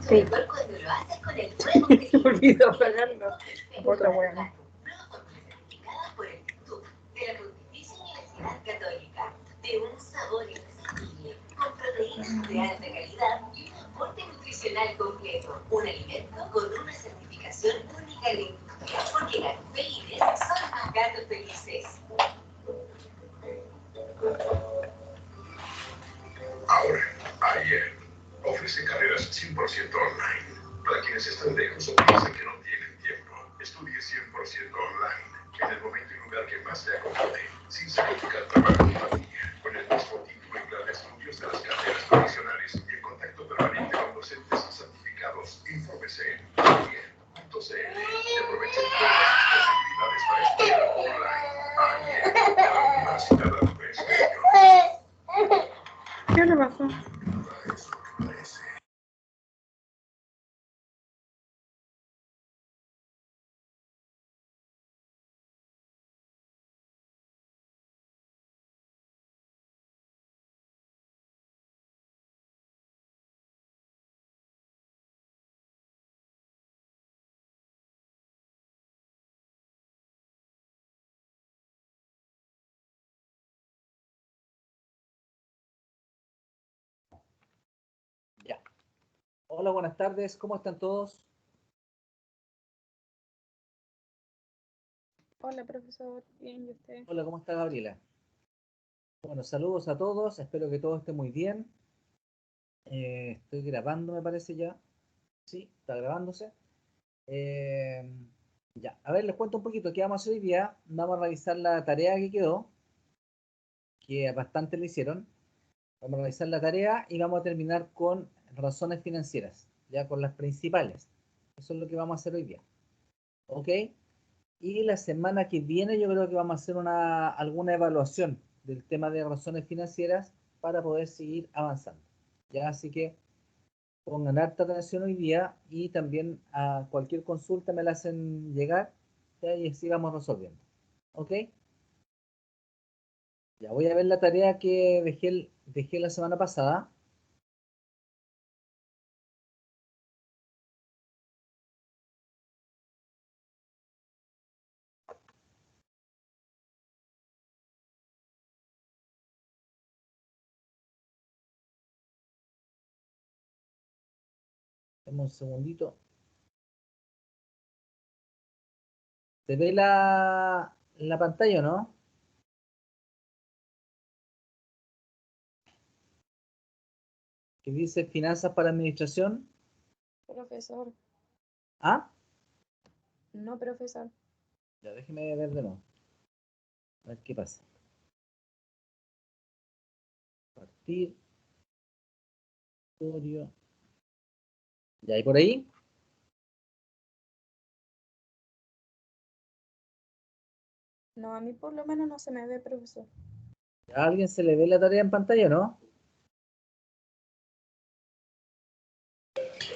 Sí. Me olvidó apagarlo. Otra buena. De la Pontificia Universidad Católica, de un sabor irresistible, con proteínas de alta calidad y un aporte nutricional completo. Un alimento con una certificación única de industria, porque las felices son más gatos felices. Ahora, ayer, ofrece carreras 100% online. Para quienes están lejos o piensan que no tienen tiempo, estudie 100% online, en el momento y lugar que más le acomode, sin sacrificar trabajo y familia, con el mismo título y plan de estudios de las carreras profesionales y en contacto permanente con docentes y certificados. Infórmese en ayer.cl y aproveche todas las posibilidades para estudiar online. Ayer, la Universidad Andrés Bello. ¿Qué le pasó? Ya. Hola, buenas tardes. ¿Cómo están todos? Hola, profesor. Bien, ¿y usted? Hola, ¿cómo está Gabriela? Bueno, saludos a todos. Espero que todo esté muy bien. Estoy grabando, me parece ya. Sí, está grabándose. Eh, ya, a ver, les cuento un poquito qué vamos a hacer hoy día. Vamos a revisar la tarea que quedó, que bastante le hicieron. Vamos a revisar la tarea y vamos a terminar con razones financieras, ya con las principales. Eso es lo que vamos a hacer hoy día. ¿Ok? Y la semana que viene yo creo que vamos a hacer alguna evaluación del tema de razones financieras para poder seguir avanzando. Ya, así que pongan harta atención hoy día y también a cualquier consulta me la hacen llegar, ¿ya? Y así vamos resolviendo. ¿Ok? Ya voy a ver la tarea que dejé la semana pasada. Dame un segundito. ¿Se ve la pantalla o no? Que dice finanzas para administración. Profesor. ¿Ah? No, profesor. Ya, déjeme ver de nuevo. A ver qué pasa. Partir. Historia. ¿Ya hay por ahí? No, a mí por lo menos no se me ve, profesor. ¿A alguien se le ve la tarea en pantalla o no?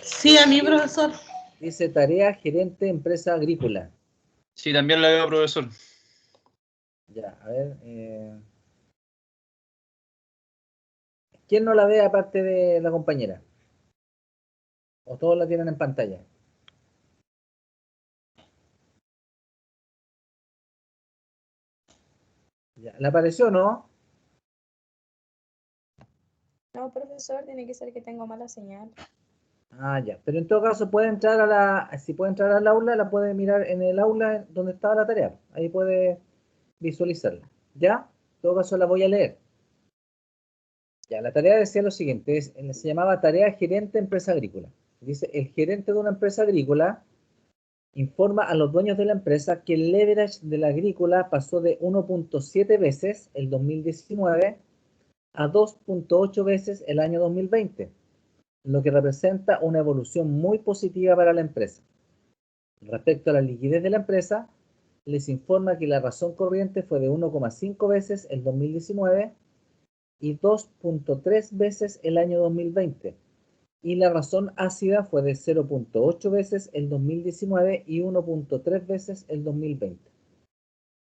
Sí, a mí, profesor. Dice tarea gerente empresa agrícola. Sí, también la veo, profesor. Ya, a ver. ¿Quién no la ve aparte de la compañera? ¿O todos la tienen en pantalla? Ya, ¿le apareció o no? No, profesor, tiene que ser que tengo mala señal. Ah, ya. Pero en todo caso puede entrar si puede entrar al aula, la puede mirar en el aula donde estaba la tarea. Ahí puede visualizarla. ¿Ya? En todo caso la voy a leer. Ya, la tarea decía lo siguiente, se llamaba tarea gerente empresa agrícola. Dice, el gerente de una empresa agrícola informa a los dueños de la empresa que el leverage de la agrícola pasó de 1.7 veces el 2019 a 2.8 veces el año 2020, lo que representa una evolución muy positiva para la empresa. Respecto a la liquidez de la empresa, les informa que la razón corriente fue de 1,5 veces el 2019 y 2.3 veces el año 2020, y la razón ácida fue de 0.8 veces el 2019 y 1.3 veces el 2020.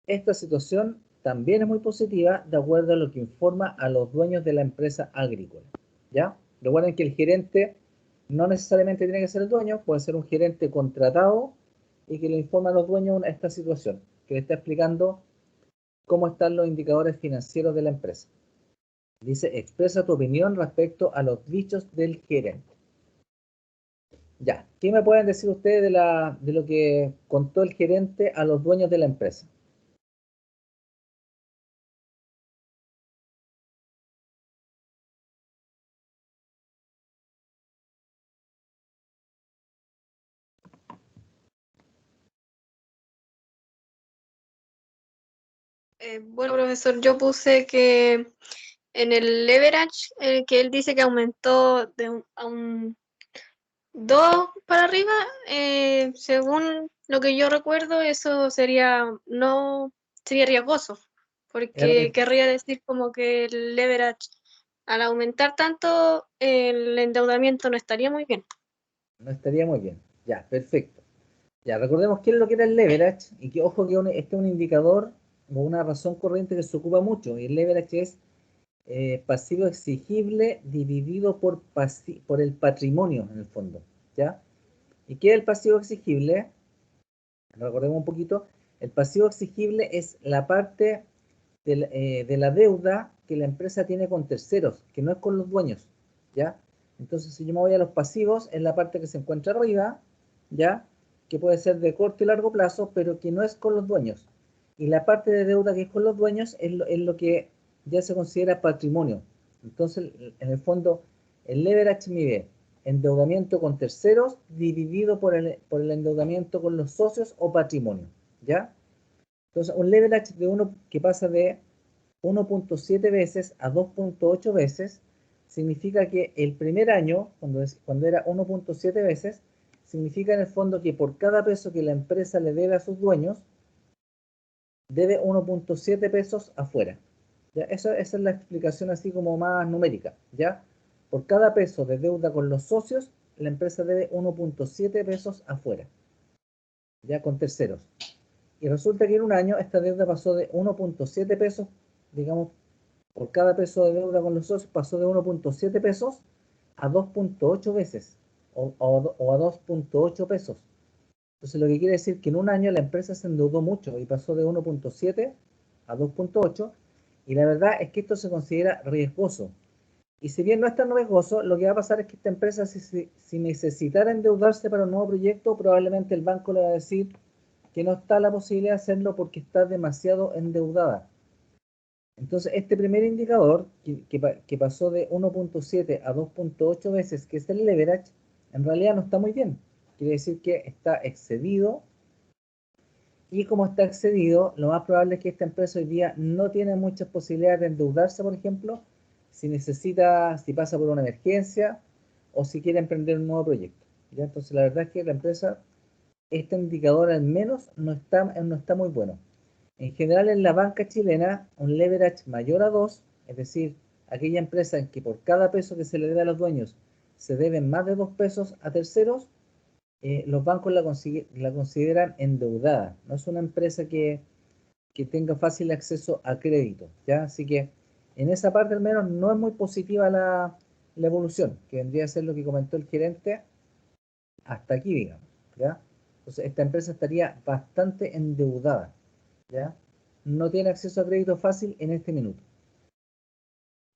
Esta situación también es muy positiva de acuerdo a lo que informa a los dueños de la empresa agrícola. ¿Ya? Recuerden que el gerente No necesariamente tiene que ser el dueño, puede ser un gerente contratado y que le informa a los dueños esta situación, que le está explicando cómo están los indicadores financieros de la empresa. Dice, expresa tu opinión respecto a los dichos del gerente. Ya, ¿qué me pueden decir ustedes de lo que contó el gerente a los dueños de la empresa? Bueno, profesor, yo puse que en el leverage, que él dice que aumentó a un 2 para arriba, según lo que yo recuerdo, eso no sería riesgoso, porque Es querría decir como que el leverage, al aumentar tanto, el endeudamiento no estaría muy bien. No estaría muy bien. Ya, perfecto. Ya, recordemos qué es lo que era el leverage y que, ojo, que este es un indicador o una razón corriente que se ocupa mucho. Y el leverage es pasivo exigible dividido por el patrimonio, en el fondo. ¿Ya? ¿Y qué es el pasivo exigible? Recordemos un poquito. El pasivo exigible es la parte de la deuda que la empresa tiene con terceros, que no es con los dueños. ¿Ya? Entonces, si yo me voy a los pasivos, es la parte que se encuentra arriba, ¿ya? Que puede ser de corto y largo plazo, pero que no es con los dueños. Y la parte de deuda que es con los dueños es lo que ya se considera patrimonio. Entonces, en el fondo, el leverage mide endeudamiento con terceros dividido por el endeudamiento con los socios o patrimonio, ¿ya? Entonces, un leverage de uno que pasa de 1.7 veces a 2.8 veces significa que el primer año, cuando era 1.7 veces, significa en el fondo que por cada peso que la empresa le debe a sus dueños, debe 1.7 pesos afuera. ¿Ya? Esa es la explicación así como más numérica. ¿Ya? Por cada peso de deuda con los socios, la empresa debe 1.7 pesos afuera, ya con terceros. Y resulta que en un año esta deuda pasó de 1.7 pesos, digamos, por cada peso de deuda con los socios, pasó de 1.7 pesos a 2.8 veces o a 2.8 pesos. Entonces lo que quiere decir que en un año la empresa se endeudó mucho y pasó de 1.7 a 2.8, y la verdad es que esto se considera riesgoso. Y si bien no es tan riesgoso, lo que va a pasar es que esta empresa, si necesitara endeudarse para un nuevo proyecto, probablemente el banco le va a decir que no está la posibilidad de hacerlo porque está demasiado endeudada. Entonces, este primer indicador, que pasó de 1.7 a 2.8 veces, que es el leverage, en realidad no está muy bien. Quiere decir que está excedido, y como está excedido, lo más probable es que esta empresa hoy día no tiene muchas posibilidades de endeudarse, por ejemplo, si pasa por una emergencia o si quiere emprender un nuevo proyecto. ¿Ya? Entonces, la verdad es que la empresa, este indicador al menos no está muy bueno. En general, en la banca chilena, un leverage mayor a 2, es decir, aquella empresa en que por cada peso que se le debe a los dueños se deben más de 2 pesos a terceros, los bancos la consideran endeudada. No es una empresa que tenga fácil acceso a crédito, ¿ya? Así que en esa parte al menos no es muy positiva la evolución, que vendría a ser lo que comentó el gerente hasta aquí, digamos, ¿ya? Entonces, esta empresa estaría bastante endeudada, ¿ya? No tiene acceso a crédito fácil en este minuto.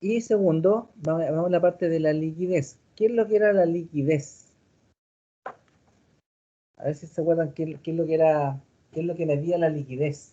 Y segundo, vamos a la parte de la liquidez. ¿Qué es lo que era la liquidez? A ver si se acuerdan qué es lo que era, qué es lo que medía la liquidez.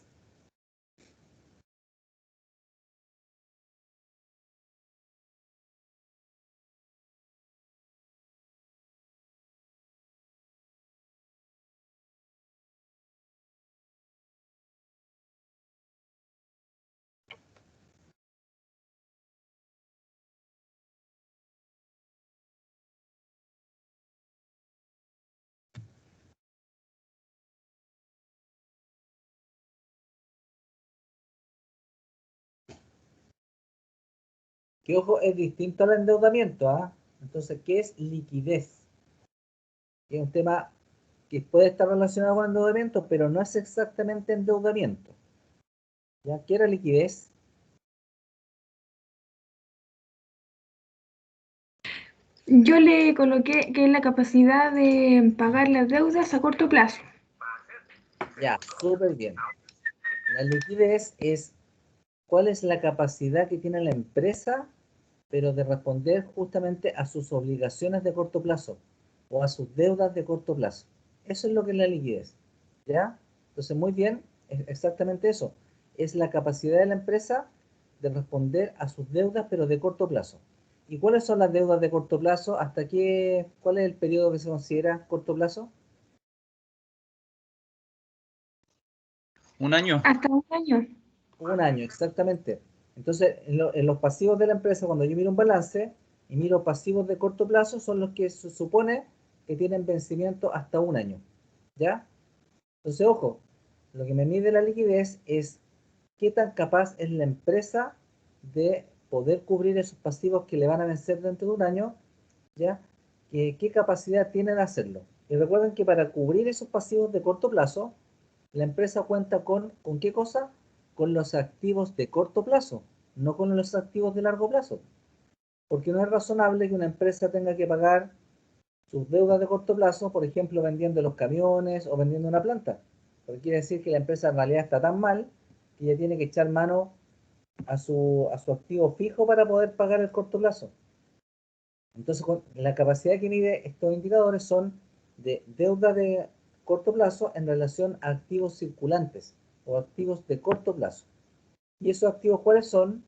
Que ojo, es distinto al endeudamiento, ¿ah? Entonces, ¿qué es liquidez? Que es un tema que puede estar relacionado con endeudamiento, pero no es exactamente endeudamiento. ¿Ya? ¿Qué era liquidez? Yo le coloqué que es la capacidad de pagar las deudas a corto plazo. Ya, súper bien. La liquidez es cuál es la capacidad que tiene la empresa, pero de responder justamente a sus obligaciones de corto plazo o a sus deudas de corto plazo. Eso es lo que es la liquidez. ¿Ya? Entonces, muy bien, es exactamente eso. Es la capacidad de la empresa de responder a sus deudas, pero de corto plazo. ¿Y cuáles son las deudas de corto plazo? ¿Hasta qué? ¿Cuál es el periodo que se considera corto plazo? Un año. Hasta un año. Un año, exactamente. Entonces, en los pasivos de la empresa, cuando yo miro un balance y miro pasivos de corto plazo, son los que se supone que tienen vencimiento hasta un año. ¿Ya? Entonces, ojo, lo que me mide la liquidez es qué tan capaz es la empresa de poder cubrir esos pasivos que le van a vencer dentro de un año, ¿ya? ¿Qué capacidad tiene de hacerlo? Y recuerden que para cubrir esos pasivos de corto plazo, la empresa cuenta ¿con qué cosa? Con los activos de corto plazo, no con los activos de largo plazo. Porque no es razonable que una empresa tenga que pagar sus deudas de corto plazo, por ejemplo, vendiendo los camiones o vendiendo una planta. Porque quiere decir que la empresa en realidad está tan mal que ya tiene que echar mano a su activo fijo para poder pagar el corto plazo. Entonces, la capacidad que mide estos indicadores son de deuda de corto plazo en relación a activos circulantes o activos de corto plazo. ¿Y esos activos cuáles son?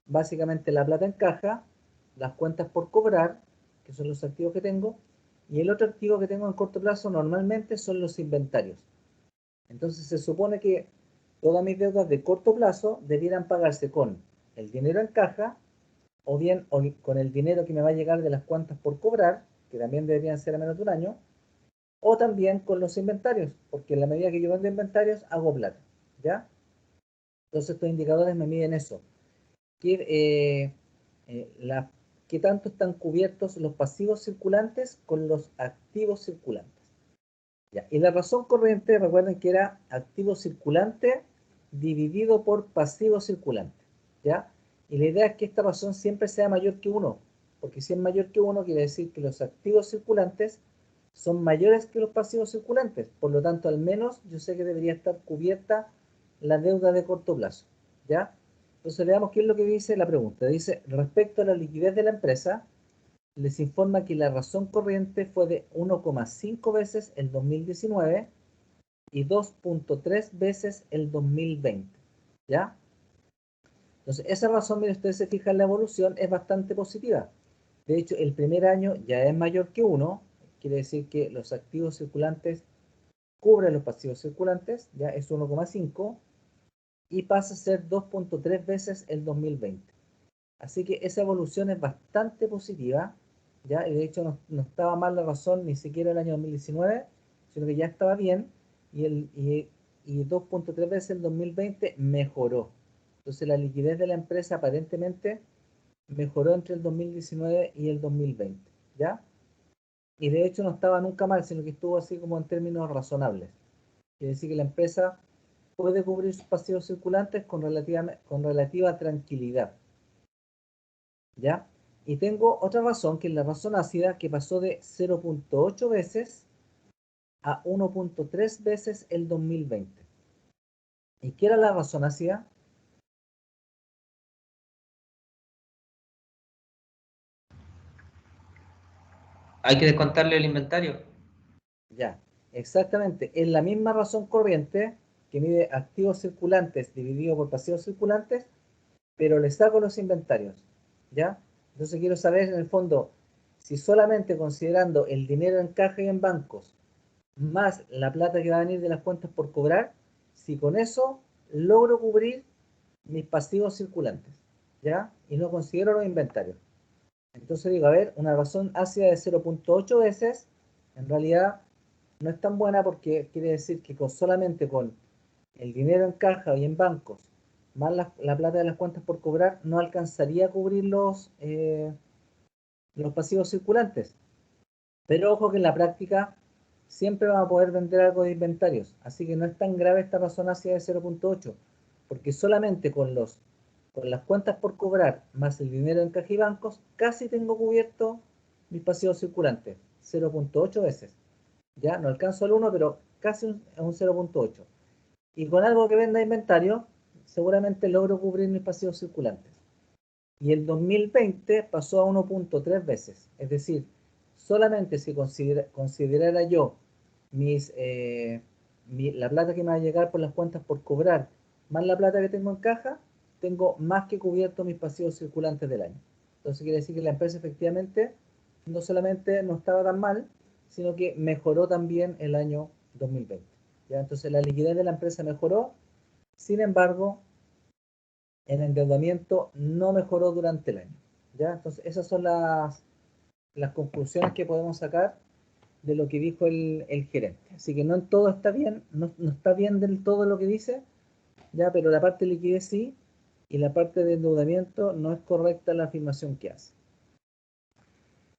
Básicamente la plata en caja, las cuentas por cobrar, que son los activos que tengo, y el otro activo que tengo en corto plazo normalmente son los inventarios. Entonces se supone que todas mis deudas de corto plazo debieran pagarse con el dinero en caja o bien con el dinero que me va a llegar de las cuentas por cobrar, que también deberían ser a menos de un año, o también con los inventarios, porque en la medida que yo vendo inventarios hago plata, ¿ya? Entonces estos indicadores me miden eso. ¿Qué, qué tanto están cubiertos los pasivos circulantes con los activos circulantes? ¿Ya? Y la razón corriente, recuerden que era activo circulante dividido por pasivo circulante, ¿ya? Y la idea es que esta razón siempre sea mayor que 1, porque si es mayor que 1 quiere decir que los activos circulantes son mayores que los pasivos circulantes, por lo tanto al menos yo sé que debería estar cubierta la deuda de corto plazo, ¿ya? Entonces veamos qué es lo que dice la pregunta. Dice, respecto a la liquidez de la empresa, les informa que la razón corriente fue de 1,5 veces el 2019 y 2,3 veces el 2020, ¿ya? Entonces, esa razón, mire, ustedes se fijan en la evolución, es bastante positiva. De hecho, el primer año ya es mayor que 1, quiere decir que los activos circulantes cubren los pasivos circulantes, ya es 1,5, y pasa a ser 2,3 veces el 2020. Así que esa evolución es bastante positiva, ¿ya? Y de hecho no estaba mal la razón ni siquiera el año 2019, sino que ya estaba bien, y 2,3 veces el 2020 mejoró. Entonces la liquidez de la empresa aparentemente mejoró entre el 2019 y el 2020, ¿ya? Y de hecho no estaba nunca mal, sino que estuvo así como en términos razonables. Quiere decir que la empresa puede cubrir sus pasivos circulantes con relativa tranquilidad, ¿ya? Y tengo otra razón, que es la razón ácida, que pasó de 0,8 veces a 1,3 veces el 2020. ¿Y qué era la razón ácida? Hay que descontarle el inventario. Ya, exactamente. Es la misma razón corriente que mide activos circulantes dividido por pasivos circulantes, pero le saco los inventarios, ¿ya? Entonces quiero saber en el fondo si solamente considerando el dinero en caja y en bancos más la plata que va a venir de las cuentas por cobrar, si con eso logro cubrir mis pasivos circulantes, ¿ya? Y no considero los inventarios. Entonces digo, a ver, una razón ácida de 0,8 veces, en realidad no es tan buena porque quiere decir que solamente con el dinero en caja y en bancos, más la plata de las cuentas por cobrar, no alcanzaría a cubrir los pasivos circulantes. Pero ojo que en la práctica siempre vamos a poder vender algo de inventarios, así que no es tan grave esta razón ácida de 0,8, porque solamente con las cuentas por cobrar más el dinero en caja y bancos, casi tengo cubierto mis pasivos circulantes, 0.8 veces. Ya, no alcanzo al 1, pero casi un 0.8. Y con algo que venda inventario, seguramente logro cubrir mis pasivos circulantes. Y el 2020 pasó a 1.3 veces. Es decir, solamente si considerara yo la plata que me va a llegar por las cuentas por cobrar, más la plata que tengo en caja, tengo más que cubierto mis pasivos circulantes del año. Entonces quiere decir que la empresa efectivamente no solamente no estaba tan mal, sino que mejoró también el año 2020. ¿Ya? Entonces la liquidez de la empresa mejoró, sin embargo, el endeudamiento no mejoró durante el año. ¿Ya? Entonces esas son las conclusiones que podemos sacar de lo que dijo el gerente. Así que no en todo está bien, no está bien del todo lo que dice, ya, pero la parte de liquidez sí, y la parte de endeudamiento no es correcta la afirmación que hace.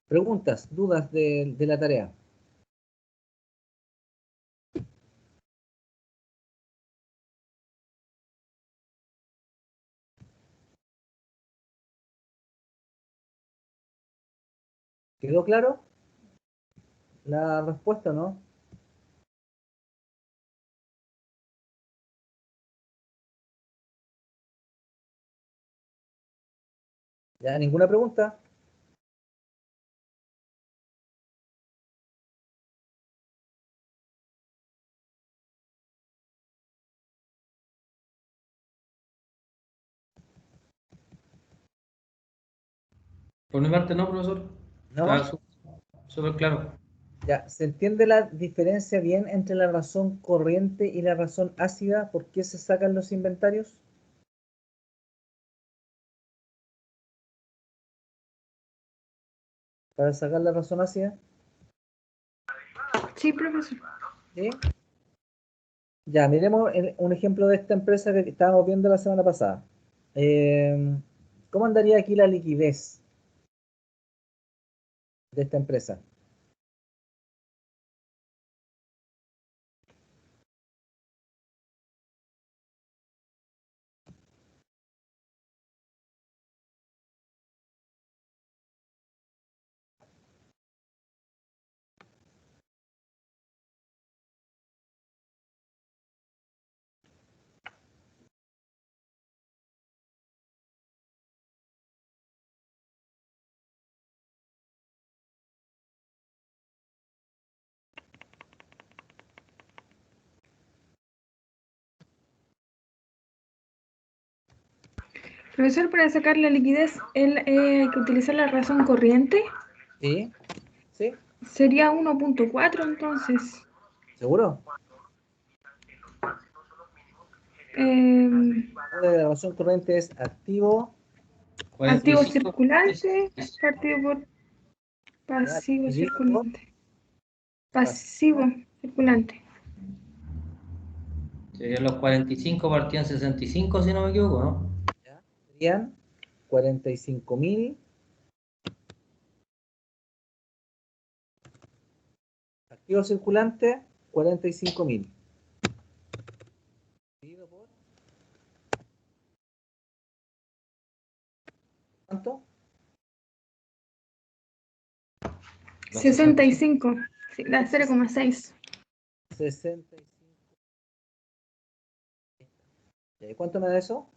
Preguntas, dudas de la tarea. ¿Quedó claro la respuesta, no? ¿Ya? ¿Ninguna pregunta? Por mi parte, no, profesor. ¿No? Está súper claro. Ya, ¿se entiende la diferencia bien entre la razón corriente y la razón ácida? ¿Por qué se sacan los inventarios? Para sacar la razón ácida. Sí, profesor. ¿Sí? Ya, miremos un ejemplo de esta empresa que estábamos viendo la semana pasada. ¿Cómo andaría aquí la liquidez de esta empresa? Profesor, para sacar la liquidez, hay que utilizar la razón corriente. ¿Sí? ¿Sí? Sería 1.4 entonces. ¿Seguro? La razón corriente es activo, Activo 45. circulante partido por pasivo dividido por circulante. Pasivo circulante. Serían los 45 partidos en 65, si no me equivoco, ¿no? ¿ya? Serían 45.000 activo circulante, 45.000. Dividido por ¿cuánto? 65. Sí, da 0,6. 65. ¿Y cuánto me da eso?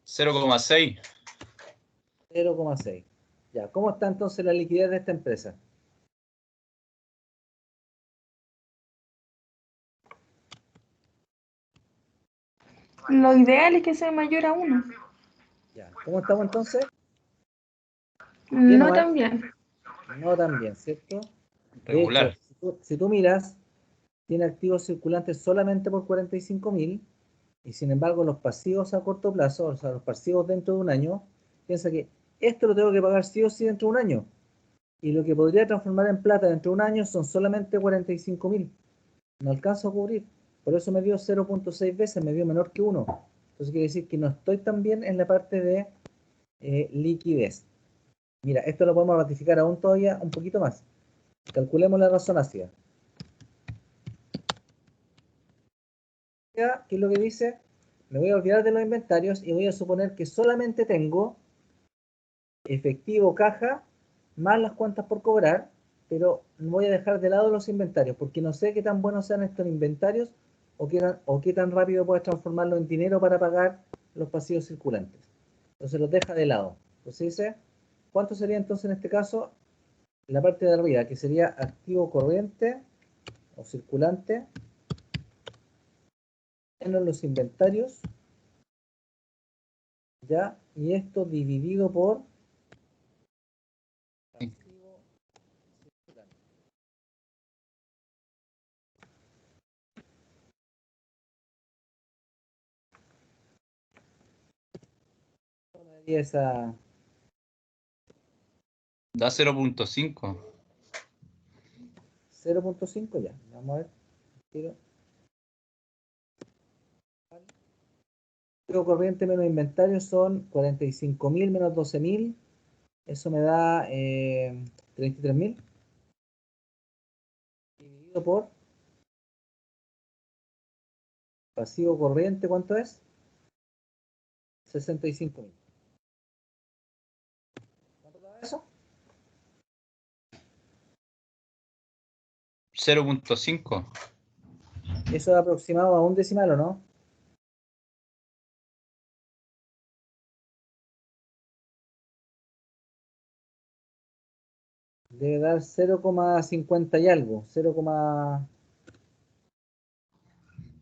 0,6. 0,6. Ya, ¿cómo está entonces la liquidez de esta empresa? Lo ideal es que sea mayor a 1. Ya, ¿cómo estamos entonces? ¿Bien o No mal? tan bien. No tan bien, ¿cierto? De hecho, Regular. si tú miras, tiene activos circulantes solamente por 45.000 y sin embargo los pasivos a corto plazo, o sea, los pasivos dentro de un año, piensa que esto lo tengo que pagar sí o sí dentro de un año. Y lo que podría transformar en plata dentro de un año son solamente 45.000. No alcanzo a cubrir. Por eso me dio 0.6 veces, me dio menor que 1. Entonces quiere decir que no estoy tan bien en la parte de liquidez. Mira, esto lo podemos ratificar aún todavía un poquito más. Calculemos la razón ácida. ¿Qué es lo que dice? Me voy a olvidar de los inventarios y voy a suponer que solamente tengo efectivo, caja, más las cuentas por cobrar, pero voy a dejar de lado los inventarios, porque no sé qué tan buenos sean estos inventarios o qué tan rápido puedes transformarlo en dinero para pagar los pasivos circulantes. Entonces los deja de lado. Entonces dice, ¿cuánto sería entonces en este caso? La parte de arriba, que sería activo corriente o circulante, menos los inventarios, ¿ya? Y esto dividido por pasivo circulante. ¿Cómo daría esa? Da 0.5. 0.5 ya. Vamos a ver. Tiro. Activo corriente menos inventario son 45.000 menos 12.000. Eso me da 33.000. Dividido por pasivo corriente, ¿cuánto es? 65.000. ¿Cuánto da eso? 0.5. Eso es aproximado a un decimal, ¿o no? Debe dar 0,50 y algo. 0,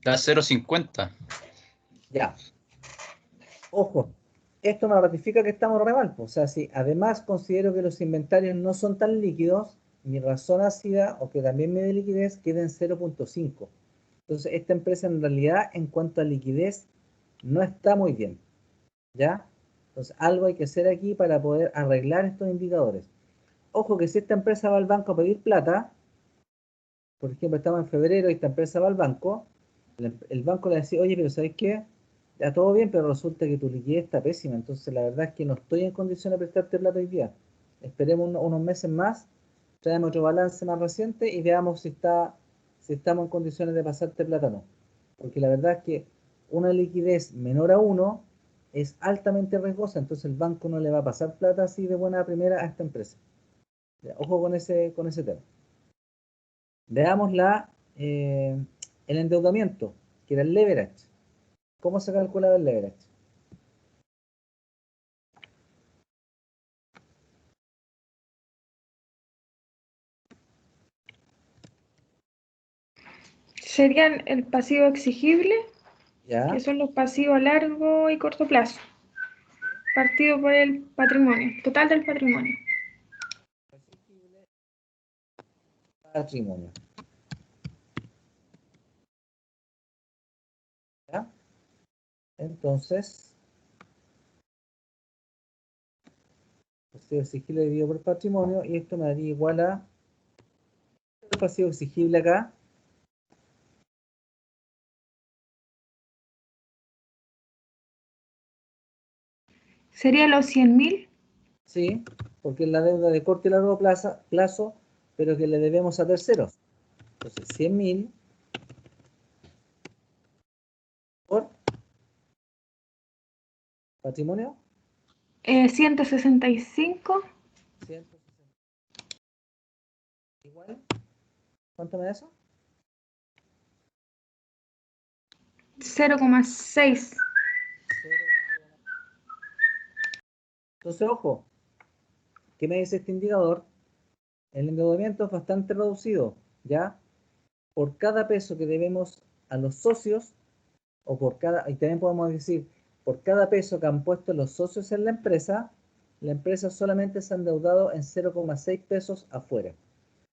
Da 0.50. ya. Ojo, esto me ratifica que estamos re mal. O sea, si además considero que los inventarios no son tan líquidos, mi razón ácida, o que también me dé liquidez, queda en 0.5. Entonces, esta empresa en realidad, en cuanto a liquidez, no está muy bien. ¿Ya? Entonces, algo hay que hacer aquí para poder arreglar estos indicadores. Ojo que si esta empresa va al banco a pedir plata, por ejemplo, estamos en febrero y esta empresa va al banco, el banco le dice, oye, pero ¿sabes qué? Ya todo bien, pero resulta que tu liquidez está pésima, entonces la verdad es que no estoy en condiciones de prestarte plata hoy día. Esperemos unos meses más, traemos otro balance más reciente y veamos si estamos en condiciones de pasarte plata o no. Porque la verdad es que una liquidez menor a 1 es altamente riesgosa, entonces el banco no le va a pasar plata así de buena primera a esta empresa. Ya, ojo con ese tema. Veamos el endeudamiento, que era el leverage. ¿Cómo se calcula el leverage? Serían el pasivo exigible, ¿Ya? que son los pasivos a largo y corto plazo, partido por el patrimonio, total del patrimonio. Patrimonio. ¿Ya? Entonces, pasivo exigible dividido por patrimonio, y esto me daría igual a el pasivo exigible acá. Sería los 100.000. Sí, porque es la deuda de corto y largo plazo, pero que le debemos a terceros. Entonces, 100.000 por patrimonio. 165. 160. Igual. ¿Cuánto me da eso? 0,6. Entonces, ojo, ¿qué me dice este indicador? El endeudamiento es bastante reducido, ¿ya? Por cada peso que debemos a los socios, y también podemos decir, por cada peso que han puesto los socios en la empresa solamente se ha endeudado en 0,6 pesos afuera.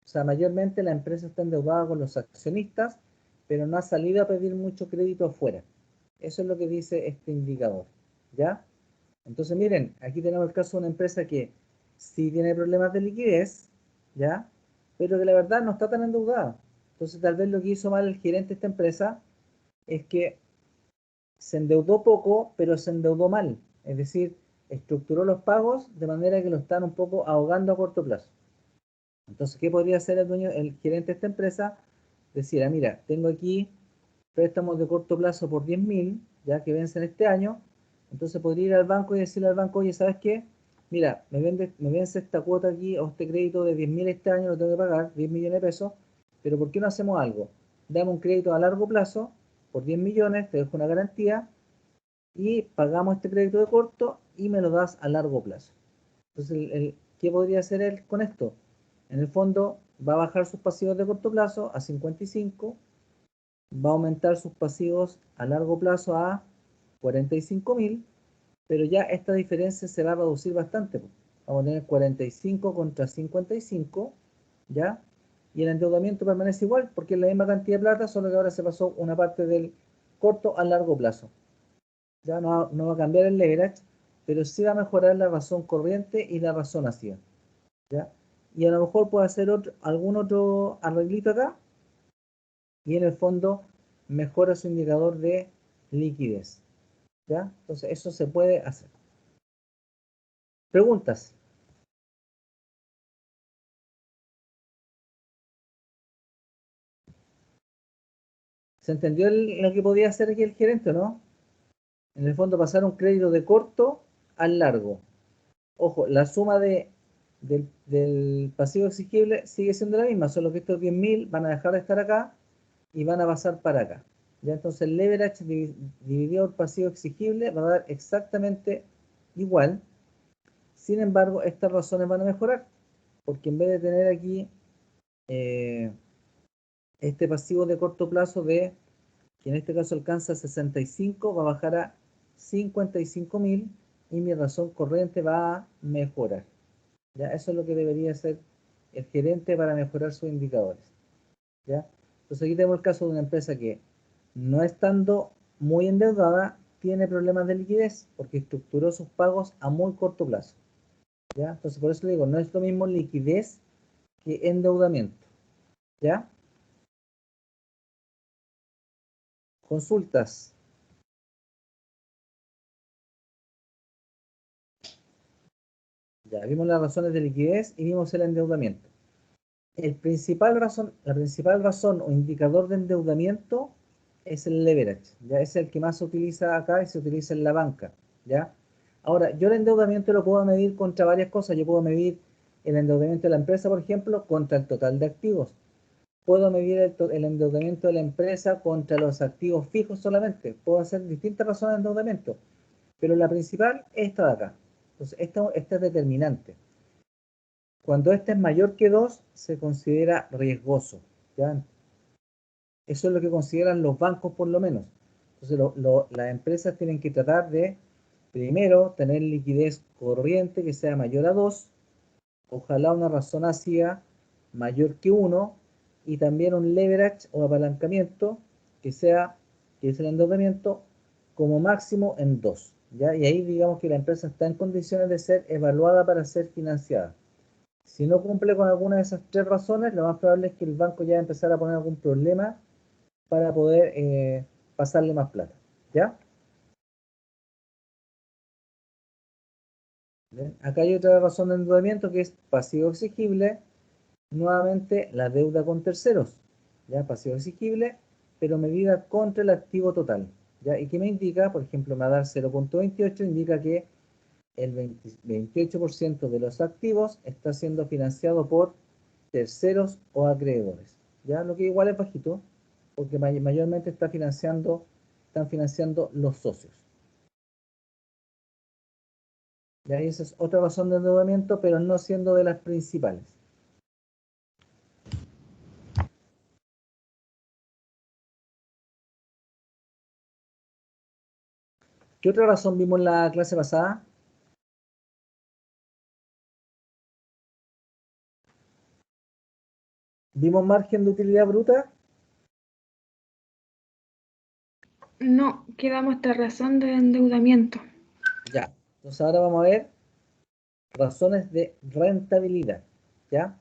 O sea, mayormente la empresa está endeudada con los accionistas, pero no ha salido a pedir mucho crédito afuera. Eso es lo que dice este indicador, ¿ya? Entonces, miren, aquí tenemos el caso de una empresa que sí tiene problemas de liquidez, ¿ya? Pero que la verdad no está tan endeudada. Entonces, tal vez lo que hizo mal el gerente de esta empresa es que se endeudó poco, pero se endeudó mal. Es decir, estructuró los pagos de manera que lo están un poco ahogando a corto plazo. Entonces, ¿qué podría hacer el gerente de esta empresa? Decir, mira, tengo aquí préstamos de corto plazo por 10.000, ya que vencen este año. Entonces podría ir al banco y decirle al banco, oye, ¿sabes qué? mira, me vence esta cuota aquí o este crédito de 10.000 este año, lo tengo que pagar, 10 millones de pesos, pero ¿por qué no hacemos algo? Damos un crédito a largo plazo por 10 millones, te dejo una garantía y pagamos este crédito de corto y me lo das a largo plazo. Entonces, ¿qué podría hacer él con esto? En el fondo va a bajar sus pasivos de corto plazo a 55, va a aumentar sus pasivos a largo plazo a 45.000, pero ya esta diferencia se va a reducir bastante. Vamos a tener 45 contra 55, ¿ya? Y el endeudamiento permanece igual, porque es la misma cantidad de plata, solo que ahora se pasó una parte del corto al largo plazo. Ya no va a cambiar el leverage, pero sí va a mejorar la razón corriente y la razón activa, ¿ya? Y a lo mejor puede hacer algún otro arreglito acá, y en el fondo mejora su indicador de liquidez, ¿ya? Entonces eso se puede hacer. ¿Preguntas? ¿Se entendió lo que podía hacer aquí el gerente o no? En el fondo pasar un crédito de corto al largo. Ojo, la suma del pasivo exigible sigue siendo la misma, solo que estos 10.000 van a dejar de estar acá y van a pasar para acá. Ya entonces el leverage dividido por pasivo exigible va a dar exactamente igual. Sin embargo, estas razones van a mejorar, porque en vez de tener aquí este pasivo de corto plazo que en este caso alcanza 65, va a bajar a 55.000 y mi razón corriente va a mejorar. ¿Ya? Eso es lo que debería hacer el gerente para mejorar sus indicadores. ¿Ya? Entonces aquí tenemos el caso de una empresa que, no estando muy endeudada, tiene problemas de liquidez porque estructuró sus pagos a muy corto plazo. ¿Ya? Entonces por eso le digo, no es lo mismo liquidez que endeudamiento. ¿Ya? Consultas. Ya vimos las razones de liquidez y vimos el endeudamiento. La principal razón o indicador de endeudamiento es el leverage, ya es el que más se utiliza acá y se utiliza en la banca, ¿ya? Ahora, yo el endeudamiento lo puedo medir contra varias cosas. Yo puedo medir el endeudamiento de la empresa, por ejemplo, contra el total de activos. Puedo medir el endeudamiento de la empresa contra los activos fijos solamente. Puedo hacer distintas razones de endeudamiento, pero la principal es esta de acá. Entonces, esta es determinante. Cuando este es mayor que 2, se considera riesgoso, ¿ya? Eso es lo que consideran los bancos por lo menos. Entonces las empresas tienen que tratar de, primero, tener liquidez corriente que sea mayor a 2, ojalá una razón ácida mayor que 1, y también un leverage o apalancamiento que es el endeudamiento, como máximo en 2, ¿ya? Y ahí digamos que la empresa está en condiciones de ser evaluada para ser financiada. Si no cumple con alguna de esas 3 razones, lo más probable es que el banco ya va a empezar a poner algún problema para poder pasarle más plata, ¿ya? ¿Ven? Acá hay otra razón de endeudamiento que es pasivo exigible, nuevamente la deuda con terceros, ¿ya? Pasivo exigible, pero medida contra el activo total, ¿ya? ¿Y qué me indica? Por ejemplo, me va a dar 0.28, indica que el 28% de los activos está siendo financiado por terceros o acreedores, ¿ya? Lo que igual es bajito, porque mayormente están financiando los socios. ¿Ya? Y esa es otra razón de endeudamiento, pero no siendo de las principales. ¿Qué otra razón vimos en la clase pasada? ¿Vimos margen de utilidad bruta? No, quedamos hasta razón de endeudamiento. Ya. Entonces ahora vamos a ver razones de rentabilidad. ¿Ya?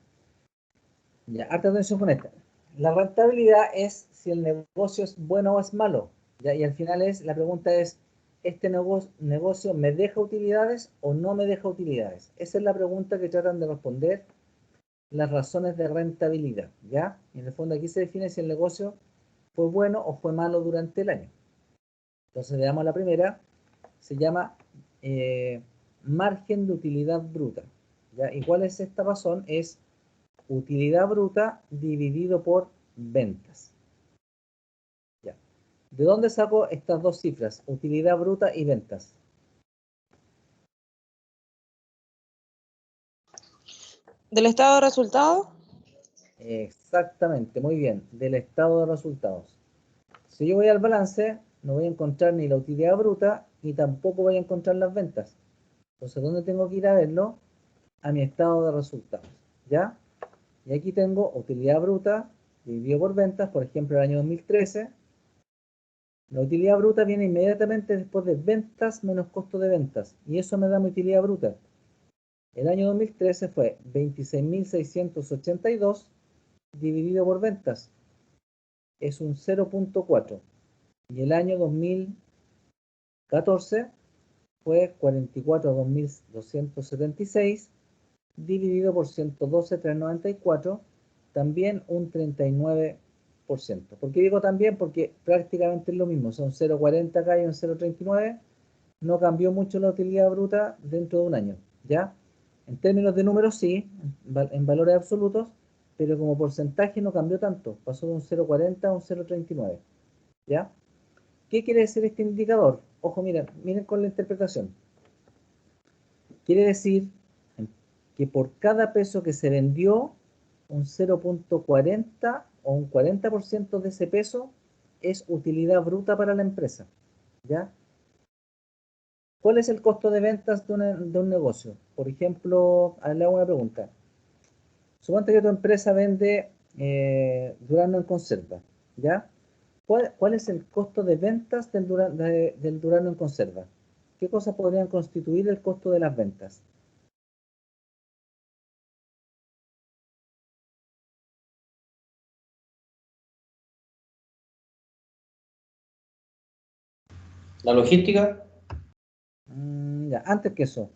Ya, harta atención con esta. La rentabilidad es si el negocio es bueno o es malo, ¿ya? Y al final la pregunta es, ¿este negocio me deja utilidades o no me deja utilidades? Esa es la pregunta que tratan de responder las razones de rentabilidad, ¿ya? Y en el fondo aquí se define si el negocio fue bueno o fue malo durante el año. Entonces le damos a la primera, se llama margen de utilidad bruta. ¿Ya? ¿Y cuál es esta razón? Es utilidad bruta dividido por ventas. ¿Ya? ¿De dónde saco estas dos cifras? Utilidad bruta y ventas. ¿Del estado de resultados? Exactamente, muy bien, del estado de resultados. Si yo voy al balance, no voy a encontrar ni la utilidad bruta, ni tampoco voy a encontrar las ventas. Entonces, ¿dónde tengo que ir a verlo? A mi estado de resultados, ¿ya? Y aquí tengo utilidad bruta dividido por ventas, por ejemplo, el año 2013. La utilidad bruta viene inmediatamente después de ventas menos costo de ventas, y eso me da mi utilidad bruta. El año 2013 fue 26.682 dividido por ventas. Es un 0.4. Y el año 2014 fue 44.276 dividido por 112.394, también un 39%. ¿Por qué digo también? Porque prácticamente es lo mismo, son 0.40 acá y un 0.39, no cambió mucho la utilidad bruta dentro de un año, ¿ya? En términos de números sí, en valores absolutos, pero como porcentaje no cambió tanto, pasó de un 0.40 a un 0.39, ¿ya? ¿Qué quiere decir este indicador? Ojo, miren con la interpretación. Quiere decir que por cada peso que se vendió, un 0.40 o un 40% de ese peso es utilidad bruta para la empresa, ¿ya? ¿Cuál es el costo de ventas de un negocio? Por ejemplo, le hago una pregunta. Suponte que tu empresa vende durazno en conserva, ¿ya? ¿Cuál es el costo de ventas del durazno en conserva? ¿Qué cosas podrían constituir el costo de las ventas? La logística, Ya, antes que eso.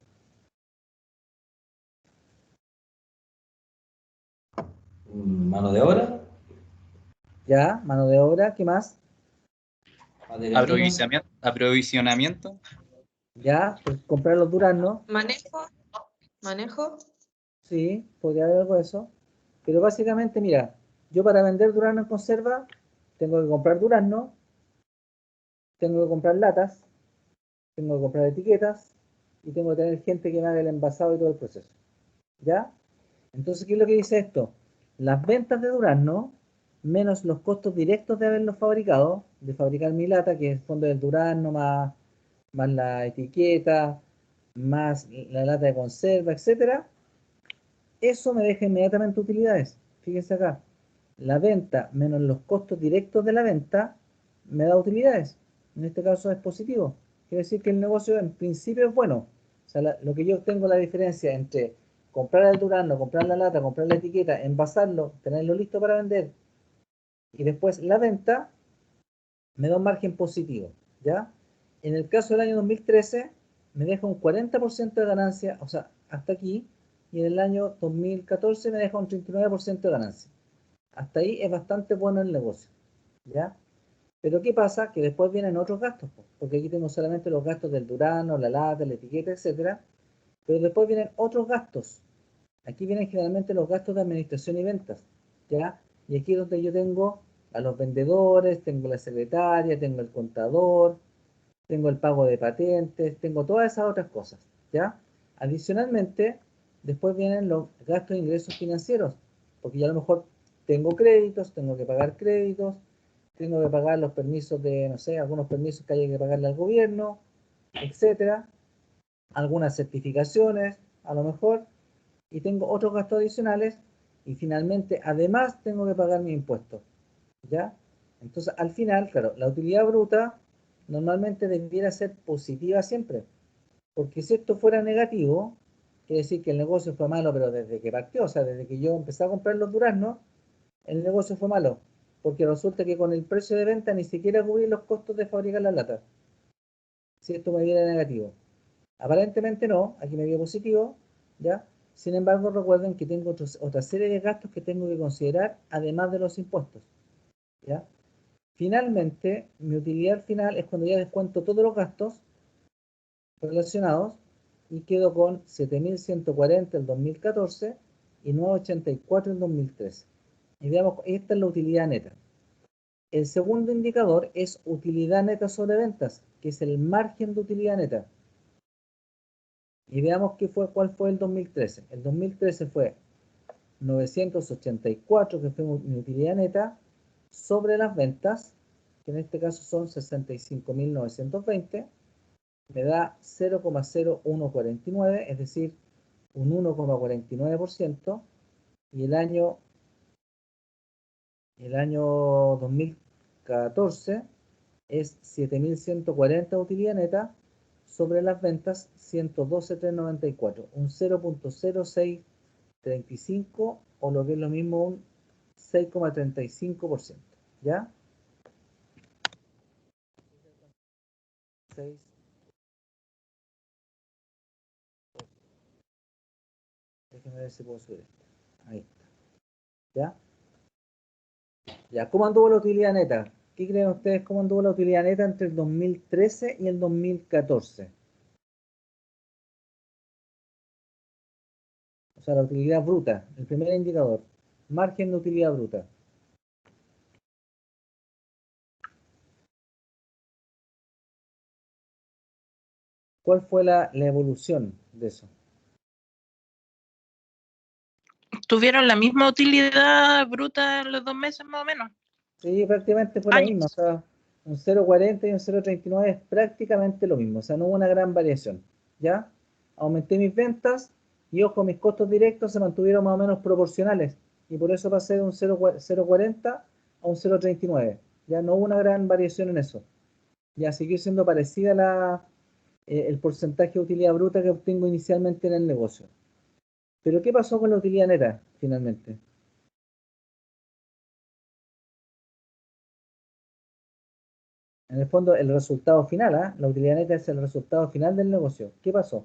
mano de obra, Ya, mano de obra, ¿qué más? materia prima, Aprovisionamiento. Ya, pues, comprar los duraznos, Manejo. sí, podría haber algo de eso. Pero básicamente, mira, yo para vender durazno en conserva, tengo que comprar durazno, tengo que comprar latas, tengo que comprar etiquetas y tengo que tener gente que me haga el envasado y todo el proceso. ¿Ya? Entonces, ¿qué es lo que dice esto? Las ventas de durazno, menos los costos directos de haberlo fabricado, de fabricar mi lata, que es el fondo del durazno, más la etiqueta, más la lata de conserva, etcétera, eso me deja inmediatamente utilidades. Fíjense acá, la venta menos los costos directos de la venta me da utilidades. En este caso es positivo. Quiere decir que el negocio en principio es bueno. O sea, lo que yo tengo la diferencia entre comprar el durazno, comprar la lata, comprar la etiqueta, envasarlo, tenerlo listo para vender y después la venta, me da un margen positivo, ¿ya? En el caso del año 2013, me deja un 40% de ganancia, o sea, hasta aquí, y en el año 2014 me deja un 39% de ganancia. Hasta ahí es bastante bueno el negocio, ¿ya? Pero ¿qué pasa? Que después vienen otros gastos, porque aquí tengo solamente los gastos del durazno, la lata, la etiqueta, etcétera, pero después vienen otros gastos. Aquí vienen generalmente los gastos de administración y ventas, ¿ya? Y aquí es donde yo tengo a los vendedores, tengo la secretaria, tengo el contador, tengo el pago de patentes, tengo todas esas otras cosas, ¿ya? Adicionalmente, después vienen los gastos de ingresos financieros, porque yo a lo mejor tengo créditos, tengo que pagar créditos, tengo que pagar los permisos de, no sé, algunos permisos que haya que pagarle al gobierno, etcétera, algunas certificaciones, a lo mejor, y tengo otros gastos adicionales, y finalmente, además, tengo que pagar mis impuestos, ¿ya? Entonces, al final, claro, la utilidad bruta normalmente debiera ser positiva siempre, porque si esto fuera negativo, quiere decir que el negocio fue malo, pero desde que partió, o sea, desde que yo empecé a comprar los duraznos, el negocio fue malo, porque resulta que con el precio de venta ni siquiera cubrí los costos de fabricar la lata, si esto me viera negativo. Aparentemente no, aquí me dio positivo, ¿ya? Sin embargo, recuerden que tengo otra serie de gastos que tengo que considerar, además de los impuestos, ¿ya? Finalmente, mi utilidad final es cuando ya descuento todos los gastos relacionados y quedo con 7.140 el 2014 y 984 el 2013. Y veamos, esta es la utilidad neta. El segundo indicador es utilidad neta sobre ventas, que es el margen de utilidad neta. Y veamos cuál fue el 2013. El 2013 fue 984, que fue mi utilidad neta, sobre las ventas, que en este caso son 65.920, me da 0,0149, es decir, un 1,49%, y el año 2014 es 7.140 utilidad neta sobre las ventas 112.394, un 0,0635 o lo que es lo mismo un 6,35%, ¿ya? 6. Déjenme ver si puedo subir esto. Ahí está. ¿Ya? Ya, ¿cómo anduvo la utilidad neta? ¿Qué creen ustedes cómo anduvo la utilidad neta entre el 2013 y el 2014? O sea, la utilidad bruta, el primer indicador, margen de utilidad bruta. ¿Cuál fue la evolución de eso? ¿Tuvieron la misma utilidad bruta en los 2 meses más o menos? Sí, prácticamente fue la misma, o sea, un 0,40 y un 0,39 es prácticamente lo mismo, o sea, no hubo una gran variación, ¿ya? Aumenté mis ventas y, ojo, mis costos directos se mantuvieron más o menos proporcionales, y por eso pasé de un 0,40 a un 0,39, ya no hubo una gran variación en eso, ya siguió siendo parecida el porcentaje de utilidad bruta que obtengo inicialmente en el negocio. Pero ¿qué pasó con la utilidad neta, finalmente? En el fondo, el resultado final, la utilidad neta es el resultado final del negocio. ¿Qué pasó?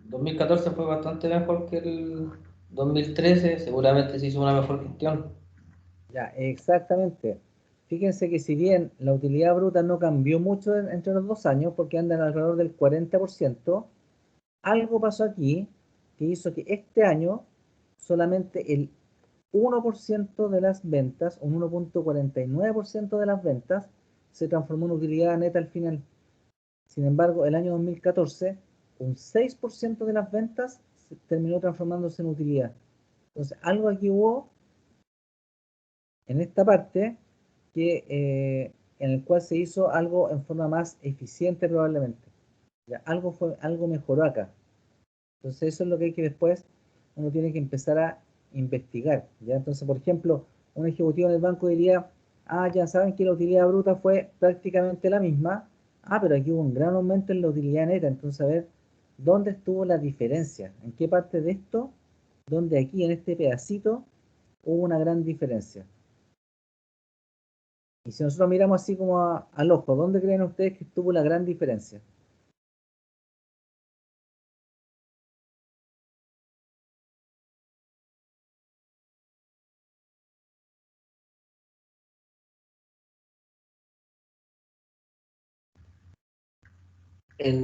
El 2014 fue bastante mejor que el 2013, seguramente se hizo una mejor gestión. Ya, exactamente. Fíjense que si bien la utilidad bruta no cambió mucho entre los 2 años, porque andan alrededor del 40%, algo pasó aquí que hizo que este año solamente el 1% de las ventas, un 1,49% de las ventas, se transformó en utilidad neta al final. Sin embargo, el año 2014, un 6% de las ventas terminó transformándose en utilidad. Entonces, algo aquí hubo en esta parte en el cual se hizo algo en forma más eficiente probablemente. ¿Ya? Algo mejoró acá. Entonces eso es lo que hay que después uno tiene que empezar a investigar. ¿Ya? Entonces, por ejemplo, un ejecutivo en el banco diría, ya saben que la utilidad bruta fue prácticamente la misma, pero aquí hubo un gran aumento en la utilidad neta. Entonces, a ver, ¿dónde estuvo la diferencia? ¿En qué parte de esto? Donde aquí en este pedacito hubo una gran diferencia. Y si nosotros miramos así como al ojo, ¿dónde creen ustedes que estuvo la gran diferencia? Es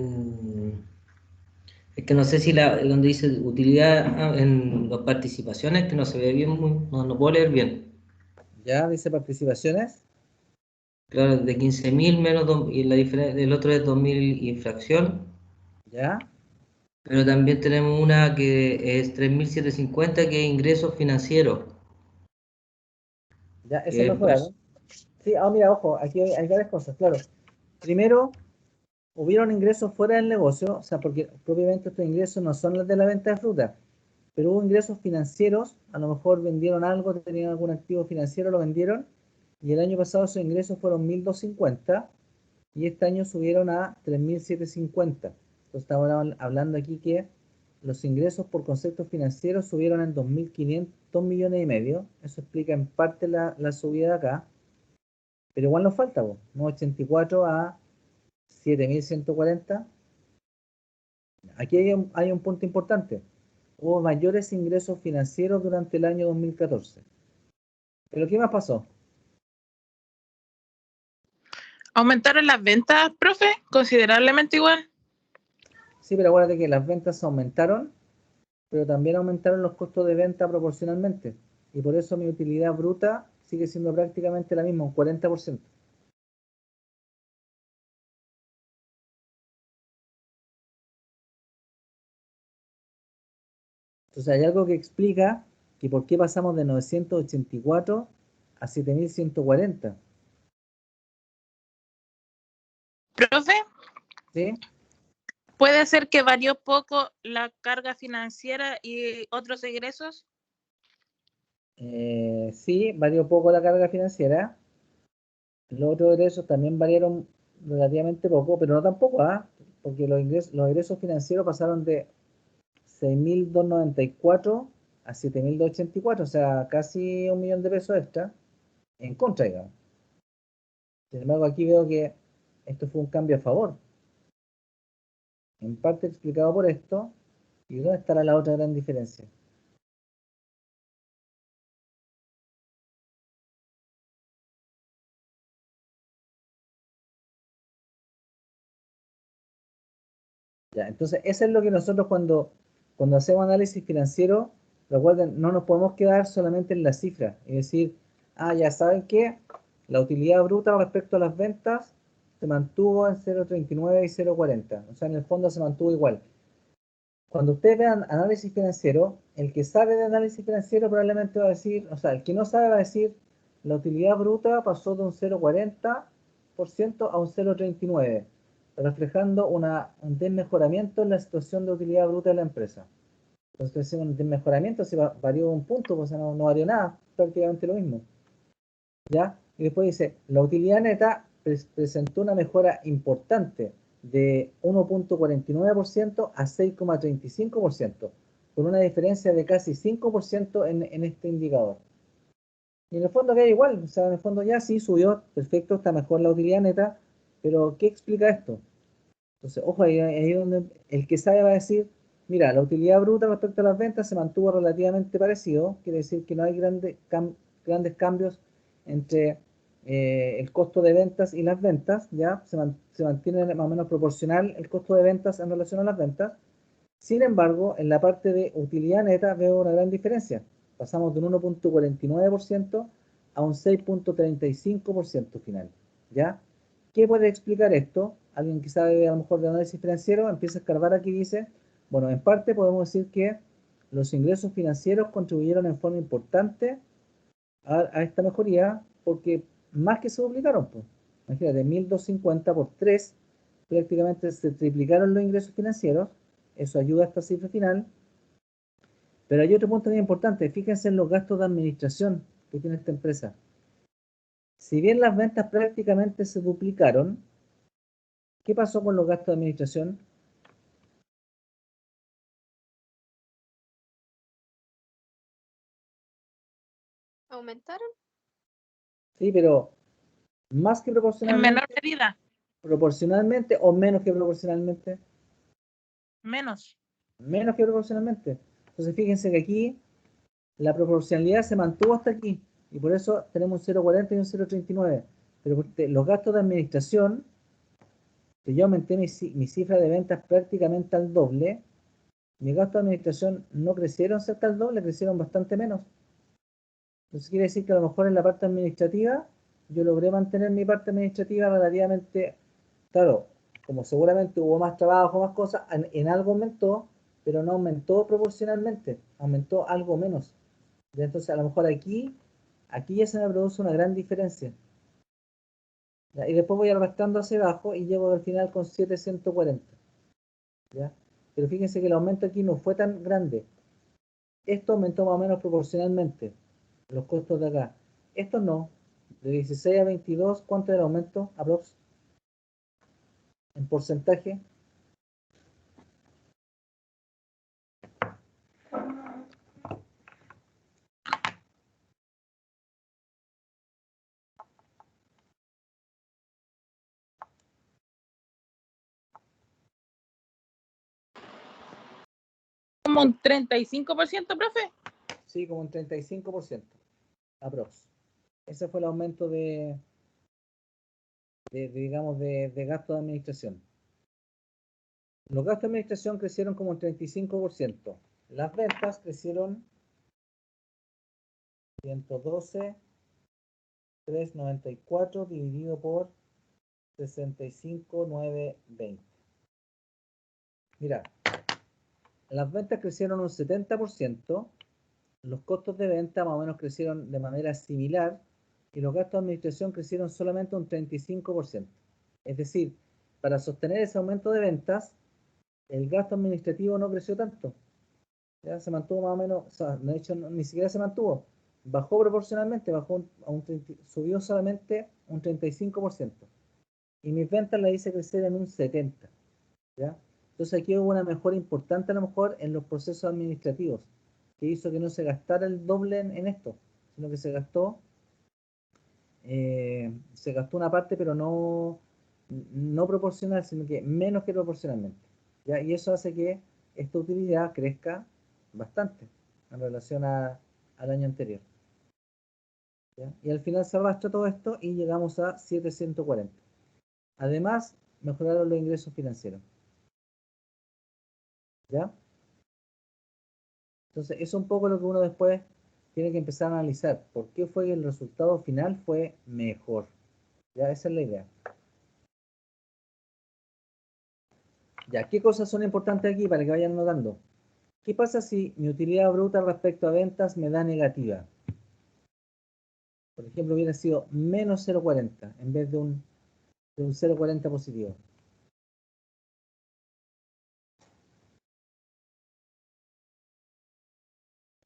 que no sé si donde dice utilidad en las participaciones, que no se ve bien, no puedo leer bien. ¿Ya dice participaciones? Claro, de 15.000 menos, y la diferencia, el otro es 2.000 infracción. ¿Ya? Pero también tenemos una que es 3.750, que es ingresos financieros. ¿Ya? Eso Que mejoraron. Sí, mira, ojo, aquí hay varias cosas, claro. Primero, hubieron ingresos fuera del negocio, o sea, porque propiamente estos ingresos no son los de la venta de fruta, pero hubo ingresos financieros, a lo mejor vendieron algo, tenían algún activo financiero, lo vendieron, y el año pasado esos ingresos fueron 1.250, y este año subieron a 3.750. Entonces estamos hablando aquí que los ingresos por conceptos financieros subieron en 2.500 millones y medio, eso explica en parte la subida de acá, pero igual nos falta, 984 a 7.140. Aquí hay un punto importante. Hubo mayores ingresos financieros durante el año 2014. ¿Pero qué más pasó? ¿Aumentaron las ventas, profe? Considerablemente igual. Sí, pero acuérdate que las ventas aumentaron, pero también aumentaron los costos de venta proporcionalmente. Y por eso mi utilidad bruta sigue siendo prácticamente la misma, un 40%. Entonces hay algo que explica que por qué pasamos de 984 a 7140. Profe, ¿Sí? ¿puede ser que varió poco la carga financiera y otros egresos? Sí, varió poco la carga financiera. Los otros ingresos también variaron relativamente poco, pero no tampoco, ¿ah? Porque los ingresos financieros pasaron de 6.294 a 7.284, o sea, casi 1 millón de pesos extra en contra, digamos. Sin embargo, aquí veo que esto fue un cambio a favor, en parte explicado por esto. ¿Y dónde estará la otra gran diferencia? Ya, entonces, eso es lo que nosotros cuando hacemos análisis financiero, recuerden, no nos podemos quedar solamente en la cifra. Es decir, ya saben que la utilidad bruta respecto a las ventas se mantuvo en 0.39 y 0.40. O sea, en el fondo se mantuvo igual. Cuando ustedes vean análisis financiero, el que sabe de análisis financiero probablemente va a decir, o sea, el que no sabe va a decir, la utilidad bruta pasó de un 0.40% a un 0.39%, reflejando un desmejoramiento en la situación de utilidad bruta de la empresa. Entonces, un desmejoramiento, si varió un punto, pues no varió nada, prácticamente lo mismo. ¿Ya? Y después dice, la utilidad neta presentó una mejora importante de 1.49% a 6.35%, con una diferencia de casi 5% en este indicador. Y en el fondo queda igual, o sea, en el fondo ya sí subió, perfecto, está mejor la utilidad neta, pero ¿qué explica esto? Entonces, ojo, ahí es donde el que sabe va a decir, mira, la utilidad bruta respecto a las ventas se mantuvo relativamente parecido, quiere decir que no hay grandes cambios entre el costo de ventas y las ventas, ya se mantiene más o menos proporcional el costo de ventas en relación a las ventas. Sin embargo, en la parte de utilidad neta veo una gran diferencia. Pasamos de un 1.49% a un 6.35% final, ¿ya? ¿Qué puede explicar esto? Alguien que sabe a lo mejor de análisis financiero empieza a escarbar aquí y dice, bueno, en parte podemos decir que los ingresos financieros contribuyeron en forma importante a esta mejoría porque más que se duplicaron, pues. Imagínate, 1.250 por 3, prácticamente se triplicaron los ingresos financieros, eso ayuda a esta cifra final. Pero hay otro punto muy importante, fíjense en los gastos de administración que tiene esta empresa. Si bien las ventas prácticamente se duplicaron, ¿qué pasó con los gastos de administración? ¿Aumentaron? Sí, pero más que En proporcionalmente, menor medida, proporcionalmente o menos que proporcionalmente, menos. menos que proporcionalmente. Entonces fíjense que aquí la proporcionalidad se mantuvo hasta aquí y por eso tenemos un 0.40 y un 0.39. Pero los gastos de administración, que yo aumenté mi cifra de ventas prácticamente al doble, mis gastos de administración no crecieron cerca del doble, crecieron bastante menos. Entonces quiere decir que a lo mejor en la parte administrativa yo logré mantener mi parte administrativa relativamente, claro, como seguramente hubo más trabajo, más cosas, en algo aumentó, pero no aumentó proporcionalmente, aumentó algo menos. ¿Ya? Entonces a lo mejor aquí ya se me produce una gran diferencia. ¿Ya? Y después voy arrastrando hacia abajo y llego al final con 740. ¿Ya? Pero fíjense que el aumento aquí no fue tan grande. Esto aumentó más o menos proporcionalmente, los costos de acá. Estos no. De 16 a 22, ¿cuánto era el aumento? Aprox. En porcentaje. Como un 35%, profe. Sí, como un 35%. Aprox. Ese fue el aumento digamos, de gasto de administración. Los gastos de administración crecieron como un 35%. Las ventas crecieron 112,394 dividido por 65,920. Mira, las ventas crecieron un 70%, los costos de venta más o menos crecieron de manera similar y los gastos de administración crecieron solamente un 35%. Es decir, para sostener ese aumento de ventas, el gasto administrativo no creció tanto. Ya se mantuvo más o menos, o sea, de hecho ni siquiera se mantuvo. Bajó proporcionalmente, subió solamente un 35%. Y mis ventas las hice crecer en un 70%. ¿Ya? Entonces aquí hubo una mejora importante a lo mejor en los procesos administrativos, que hizo que no se gastara el doble en esto, sino que se gastó una parte, pero no proporcional, sino que menos que proporcionalmente. ¿Ya? Y eso hace que esta utilidad crezca bastante en relación al año anterior. ¿Ya? Y al final se arrastra todo esto y llegamos a 740. Además, mejoraron los ingresos financieros. ¿Ya? Entonces, eso es un poco lo que uno después tiene que empezar a analizar. ¿Por qué fue que el resultado final fue mejor? Ya, esa es la idea. Ya, ¿qué cosas son importantes aquí para que vayan notando? ¿Qué pasa si mi utilidad bruta respecto a ventas me da negativa? Por ejemplo, hubiera sido menos 0,40 en vez de un 0,40 positivo.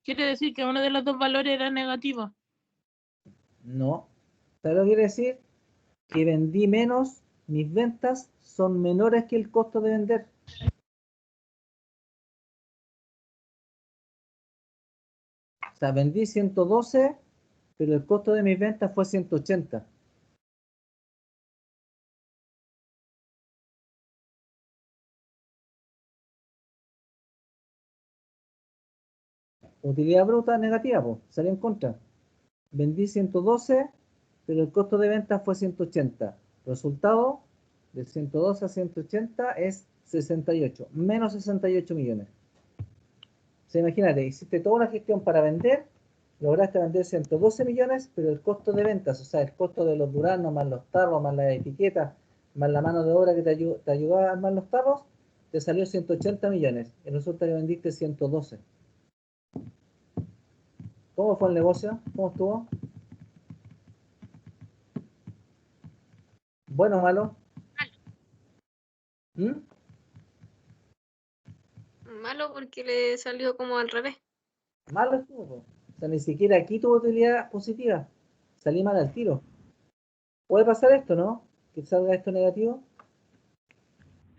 Quiere decir que uno de los dos valores era negativo. No. ¿Sabes lo que quiere decir? Que vendí menos, mis ventas son menores que el costo de vender. O sea, vendí 112, pero el costo de mis ventas fue 180. Utilidad bruta negativa, pues, salió en contra. Vendí 112, pero el costo de venta fue 180. Resultado de 112 a 180 es 68, menos 68 millones. O sea, imagínate, hiciste toda una gestión para vender, lograste vender 112 millones, pero el costo de ventas, o sea, el costo de los duraznos, más los tarros, más las etiquetas, más la mano de obra que te ayudó a armar los tarros, te salió 180 millones. Y resulta que vendiste 112. ¿Cómo fue el negocio? ¿Cómo estuvo? ¿Bueno o malo? ¿Mm? Malo porque le salió como al revés. Malo estuvo, po. O sea, ni siquiera aquí tuvo utilidad positiva. Salí mal al tiro. ¿Puede pasar esto, no? Que salga esto negativo.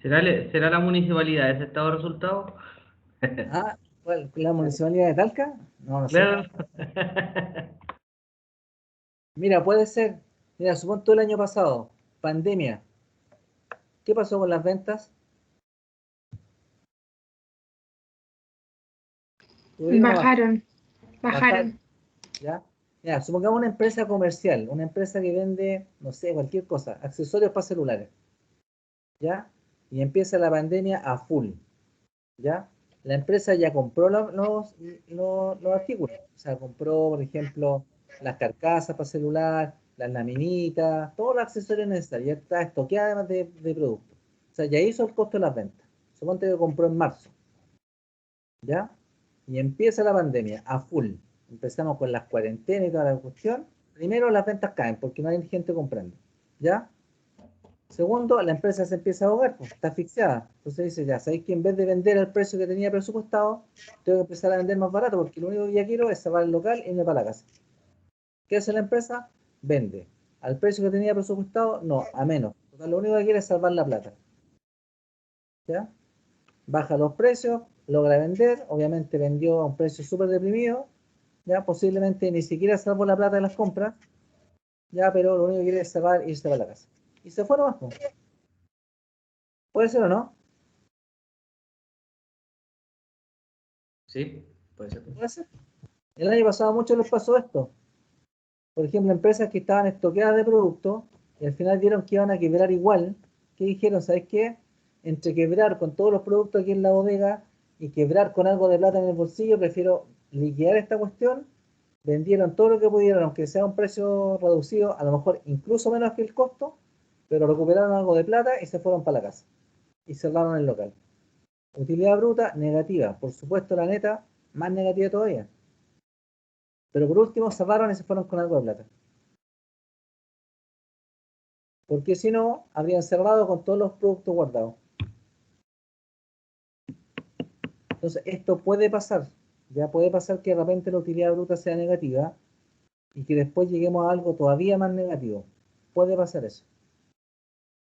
¿Será la municipalidad ese estado de resultado? Ah, ¿cuál? ¿La municipalidad de Talca? No, no sé. Claro. Mira, puede ser. Mira, supón todo el año pasado, pandemia. ¿Qué pasó con las ventas? Tuvieron una Bajaron. ¿ya? Mira, supongamos una empresa comercial, una empresa que vende, no sé, cualquier cosa, accesorios para celulares, ¿ya? Y empieza la pandemia a full, ¿ya? La empresa ya compró los artículos, o sea, compró, por ejemplo, las carcasas para celular, las laminitas, todos los accesorios necesarios, ya está estoqueada además de productos. O sea, ya hizo el costo de las ventas. Suponte que compró en marzo, ¿ya? Y empieza la pandemia a full. Empezamos con las cuarentenas y toda la cuestión. Primero, las ventas caen porque no hay gente comprando, ¿ya? Segundo, la empresa se empieza a ahogar, pues, está asfixiada. Entonces dice, ya, sabéis que en vez de vender al precio que tenía presupuestado, tengo que empezar a vender más barato porque lo único que ya quiero es cerrar el local y irme para la casa. ¿Qué hace la empresa? Vende. ¿Al precio que tenía presupuestado? No, a menos. Total, lo único que quiere es salvar la plata. ¿Ya? Baja los precios, logra vender, obviamente vendió a un precio súper deprimido, ya posiblemente ni siquiera salvó la plata de las compras, ya, pero lo único que quiere es cerrar e irse para la casa. Y se fue nomás, pues. ¿Puede ser o no? Sí, puede ser. Puede ser. El año pasado a muchos les pasó esto. Por ejemplo, empresas que estaban estoqueadas de productos y al final vieron que iban a quebrar igual, que dijeron, ¿sabes qué? Entre quebrar con todos los productos aquí en la bodega y quebrar con algo de plata en el bolsillo, prefiero liquidar esta cuestión. Vendieron todo lo que pudieron, aunque sea a un precio reducido, a lo mejor incluso menos que el costo, pero recuperaron algo de plata y se fueron para la casa. Y cerraron el local. Utilidad bruta, negativa. Por supuesto, la neta, más negativa todavía. Pero por último, cerraron y se fueron con algo de plata. Porque si no, habrían cerrado con todos los productos guardados. Entonces, esto puede pasar. Ya puede pasar que de repente la utilidad bruta sea negativa y que después lleguemos a algo todavía más negativo. Puede pasar eso.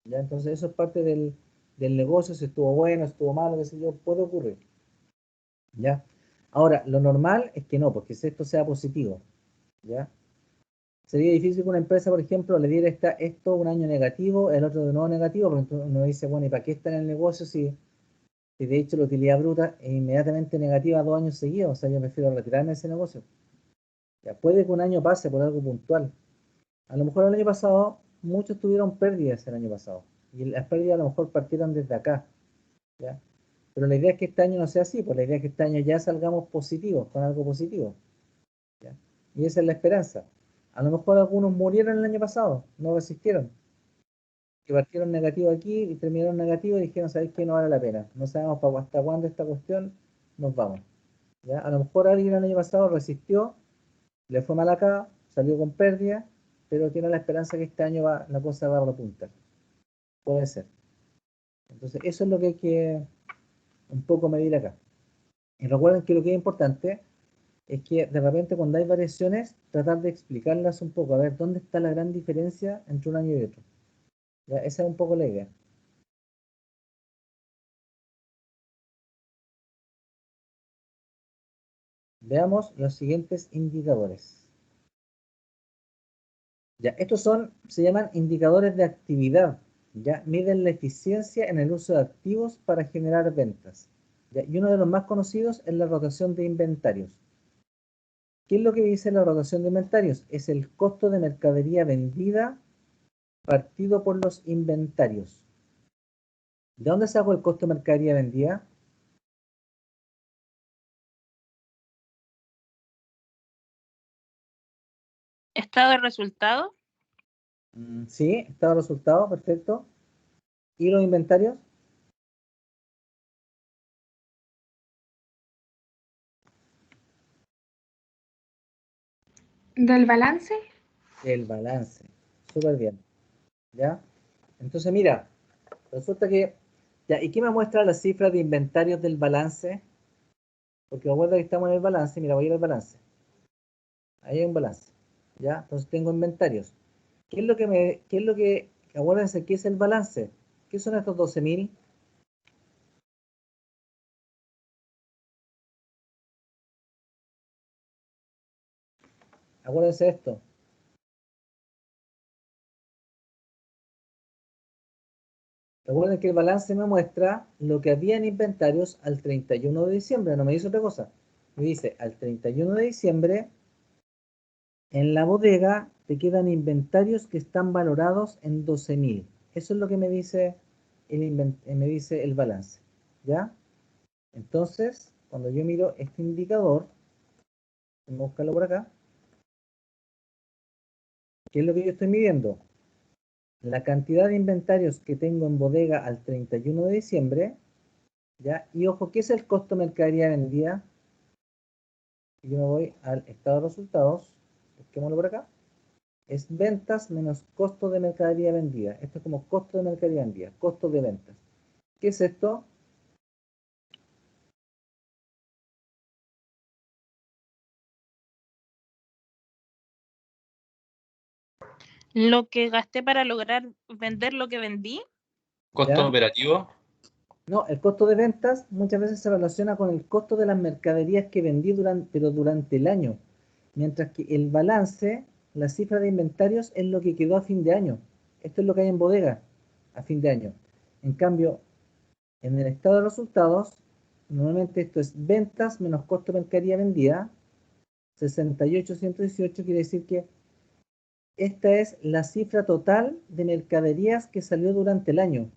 ¿Ya? Entonces, eso es parte del negocio, si estuvo bueno, si estuvo malo, qué sé yo, puede ocurrir. ¿Ya? Ahora, lo normal es que no, porque si esto sea positivo. ¿Ya? Sería difícil que una empresa, por ejemplo, le diera esto un año negativo, el otro de nuevo negativo, porque entonces uno dice, bueno, ¿y para qué está en el negocio si de hecho la utilidad bruta es inmediatamente negativa 2 años seguidos? O sea, yo prefiero retirarme de ese negocio. Ya puede que un año pase por algo puntual. A lo mejor el año pasado muchos tuvieron pérdidas el año pasado. Y las pérdidas a lo mejor partieron desde acá. ¿Ya? Pero la idea es que este año no sea así, pues la idea es que este año ya salgamos positivos, con algo positivo. ¿Ya? Y esa es la esperanza. A lo mejor algunos murieron el año pasado, no resistieron. Que partieron negativo aquí y terminaron negativo y dijeron, ¿sabéis qué? No vale la pena. No sabemos hasta cuándo esta cuestión, nos vamos. ¿Ya? A lo mejor alguien el año pasado resistió, le fue mal acá, salió con pérdida, pero tiene la esperanza que este año la cosa va a repuntar. Puede ser. Entonces, eso es lo que hay que un poco medir acá. Y recuerden que lo que es importante es que de repente cuando hay variaciones, tratar de explicarlas un poco, a ver dónde está la gran diferencia entre un año y otro. ¿Ya? Esa es un poco la idea. Veamos los siguientes indicadores. Ya, estos se llaman indicadores de actividad. Ya, miden la eficiencia en el uso de activos para generar ventas. ¿Ya? Y uno de los más conocidos es la rotación de inventarios. ¿Qué es lo que dice la rotación de inventarios? Es el costo de mercadería vendida partido por los inventarios. ¿De dónde saco el costo de mercadería vendida? Estado de resultado. Sí, estado de resultado, perfecto. ¿Y los inventarios? ¿Del balance? El balance. Súper bien. ¿Ya? Entonces, mira, resulta que... Ya, ¿y qué me muestra la cifra de inventarios del balance? Porque recuerda que estamos en el balance. Mira, voy a ir al balance. Ahí hay un balance. ¿Ya? Entonces tengo inventarios. ¿Qué es lo que acuérdense, qué es el balance? ¿Qué son estos 12.000? Acuérdense de esto. Recuerden que el balance me muestra lo que había en inventarios al 31 de diciembre. No me dice otra cosa. Me dice, al 31 de diciembre, en la bodega te quedan inventarios que están valorados en 12.000. Eso es lo que me dice el balance. ¿Ya? Entonces, cuando yo miro este indicador, vamos a buscarlo por acá. ¿Qué es lo que yo estoy midiendo? La cantidad de inventarios que tengo en bodega al 31 de diciembre, ¿ya? Y ojo, ¿qué es el costo de mercadería vendida? Yo me voy al estado de resultados, busquémoslo por acá. Es ventas menos costo de mercadería vendida. Esto es como costo de mercadería vendida, costo de ventas. ¿Qué es esto? Lo que gasté para lograr vender lo que vendí. Costo ¿Ya? operativo. No, el costo de ventas muchas veces se relaciona con el costo de las mercaderías que vendí pero durante el año. Mientras que el balance, la cifra de inventarios, es lo que quedó a fin de año. Esto es lo que hay en bodega a fin de año. En cambio, en el estado de resultados, normalmente esto es ventas menos costo de mercadería vendida. 68.118 quiere decir que esta es la cifra total de mercaderías que salió durante el año.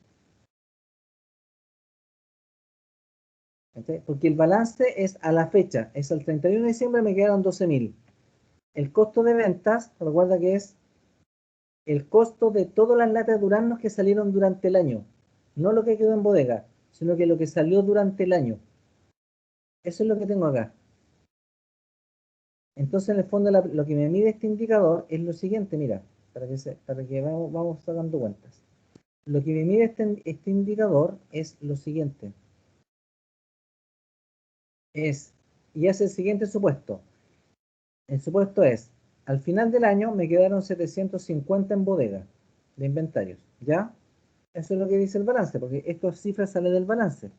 ¿Cachai? Porque el balance es a la fecha, es al 31 de diciembre me quedaron 12.000. El costo de ventas, recuerda que es el costo de todas las latas de duraznos que salieron durante el año. No lo que quedó en bodega, sino que lo que salió durante el año. Eso es lo que tengo acá. Entonces, en el fondo, lo que me mide este indicador es lo siguiente, mira, para que vamos sacando cuentas. Lo que me mide este indicador es lo siguiente. Y hace el siguiente supuesto. El supuesto es, al final del año me quedaron 750 en bodega de inventarios, ¿ya? Eso es lo que dice el balance, porque estas cifras salen del balance.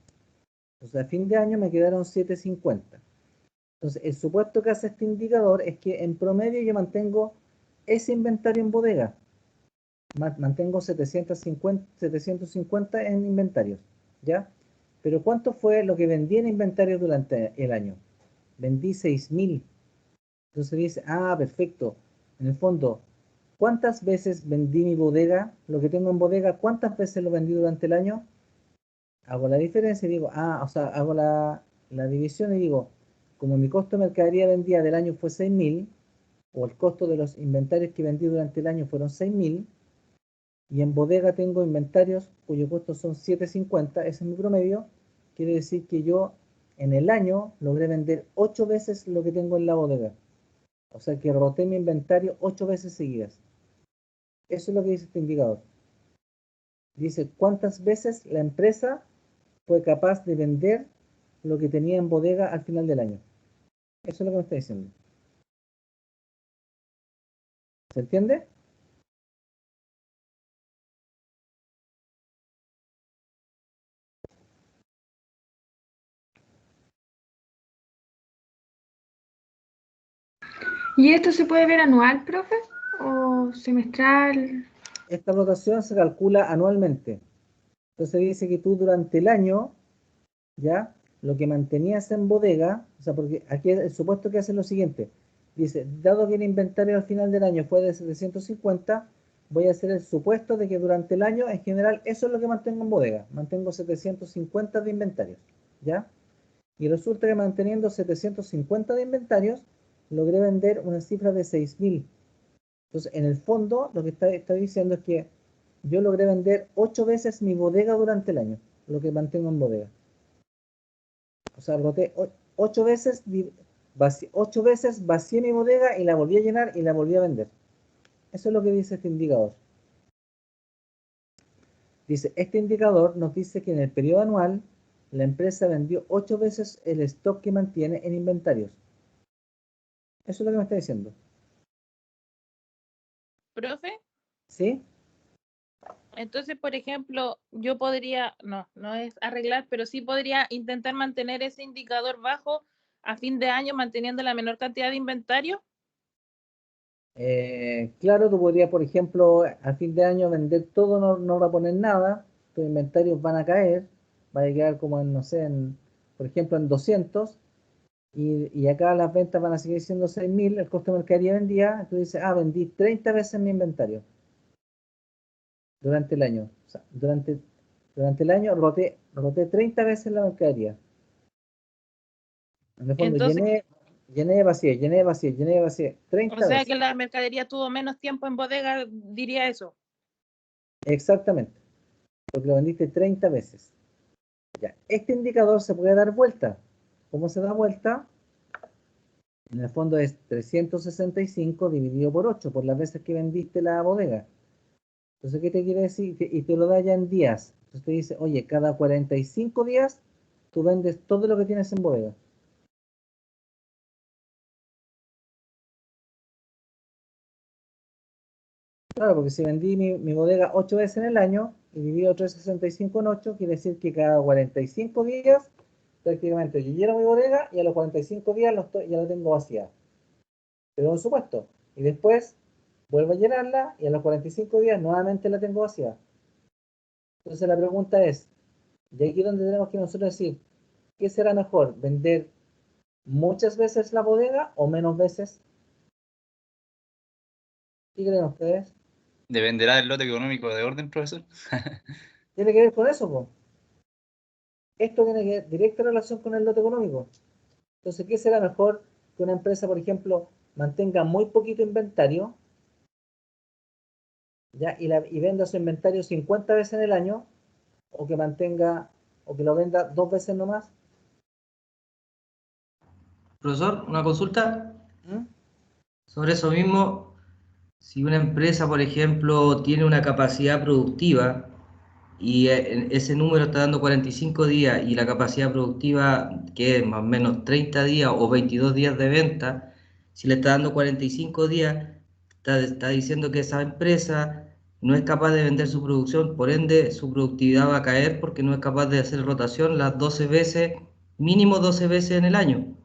Entonces, a fin de año me quedaron 750. Entonces, el supuesto que hace este indicador es que en promedio yo mantengo ese inventario en bodega. Mantengo 750 en inventarios, ¿ya? Pero ¿cuánto fue lo que vendí en inventario durante el año? Vendí 6.000. Entonces dice, ah, perfecto. En el fondo, ¿cuántas veces vendí mi bodega? Lo que tengo en bodega, ¿cuántas veces lo vendí durante el año? Hago la diferencia y digo, o sea, hago la división y digo, como mi costo de mercadería vendida del año fue 6.000, o el costo de los inventarios que vendí durante el año fueron 6.000, y en bodega tengo inventarios cuyo costo son 7.50, ese es mi promedio, quiere decir que yo en el año logré vender 8 veces lo que tengo en la bodega. O sea que roté mi inventario 8 veces seguidas. Eso es lo que dice este indicador. Dice cuántas veces la empresa fue capaz de vender lo que tenía en bodega al final del año. Eso es lo que me está diciendo. ¿Se entiende? ¿Y esto se puede ver anual, profe? ¿O semestral? Esta rotación se calcula anualmente. Entonces dice que tú durante el año, ¿ya? Lo que mantenías en bodega, o sea, porque aquí el supuesto que hace es lo siguiente. Dice, dado que el inventario al final del año fue de 750, voy a hacer el supuesto de que durante el año, en general, eso es lo que mantengo en bodega. Mantengo 750 de inventarios, ¿ya? Y resulta que manteniendo 750 de inventarios, logré vender una cifra de 6.000. Entonces, en el fondo, lo que está diciendo es que yo logré vender 8 veces mi bodega durante el año, lo que mantengo en bodega. O sea, roté 8 veces, 8 veces vacié mi bodega y la volví a llenar y la volví a vender. Eso es lo que dice este indicador. Dice, este indicador nos dice que en el periodo anual, la empresa vendió 8 veces el stock que mantiene en inventarios. Eso es lo que me está diciendo. Profe, ¿Sí? entonces, por ejemplo, yo podría, no es arreglar, pero sí podría intentar mantener ese indicador bajo a fin de año, manteniendo la menor cantidad de inventario. Claro, tú podrías, por ejemplo, a fin de año vender todo, no reponer nada, tus inventarios van a caer, va a quedar como en, no sé, por ejemplo, en 200, y acá las ventas van a seguir siendo 6.000, el costo de mercadería vendía, tú dices, vendí 30 veces mi inventario durante el año. O sea, durante el año roté 30 veces la mercadería. En el fondo, Entonces, llené, vacié, llené, vacié, llené, vacié, o 30 sea veces. que la mercadería tuvo menos tiempo en bodega, diría eso. Exactamente, porque lo vendiste 30 veces. Ya, este indicador se puede dar vuelta. ¿Cómo se da vuelta? En el fondo es 365 dividido por 8, por las veces que vendiste la bodega. Entonces, ¿qué te quiere decir? Y te lo da ya en días. Entonces te dice, oye, cada 45 días tú vendes todo lo que tienes en bodega. Claro, porque si vendí mi bodega 8 veces en el año y divido 365 en 8, quiere decir que cada 45 días prácticamente yo lleno mi bodega y a los 45 días ya la tengo vacía. Pero un supuesto. Y después vuelvo a llenarla y a los 45 días nuevamente la tengo vacía. Entonces la pregunta es, y aquí es donde tenemos que nosotros decir, ¿qué será mejor? ¿Vender muchas veces la bodega o menos veces? ¿Qué creen ustedes? ¿Dependerá del lote económico de orden, profesor? Tiene que ver con eso, po. Esto tiene que directa relación con el lote económico. Entonces, ¿qué será mejor que una empresa, por ejemplo, mantenga muy poquito inventario, ¿ya? Y venda su inventario 50 veces en el año, o que mantenga, o que lo venda 2 veces nomás? Profesor, una consulta ¿Mm? sobre eso mismo. Si una empresa, por ejemplo, tiene una capacidad productiva y ese número está dando 45 días y la capacidad productiva que es más o menos 30 días o 22 días de venta, si le está dando 45 días, está diciendo que esa empresa no es capaz de vender su producción, por ende su productividad va a caer porque no es capaz de hacer rotación las 12 veces, mínimo 12 veces en el año.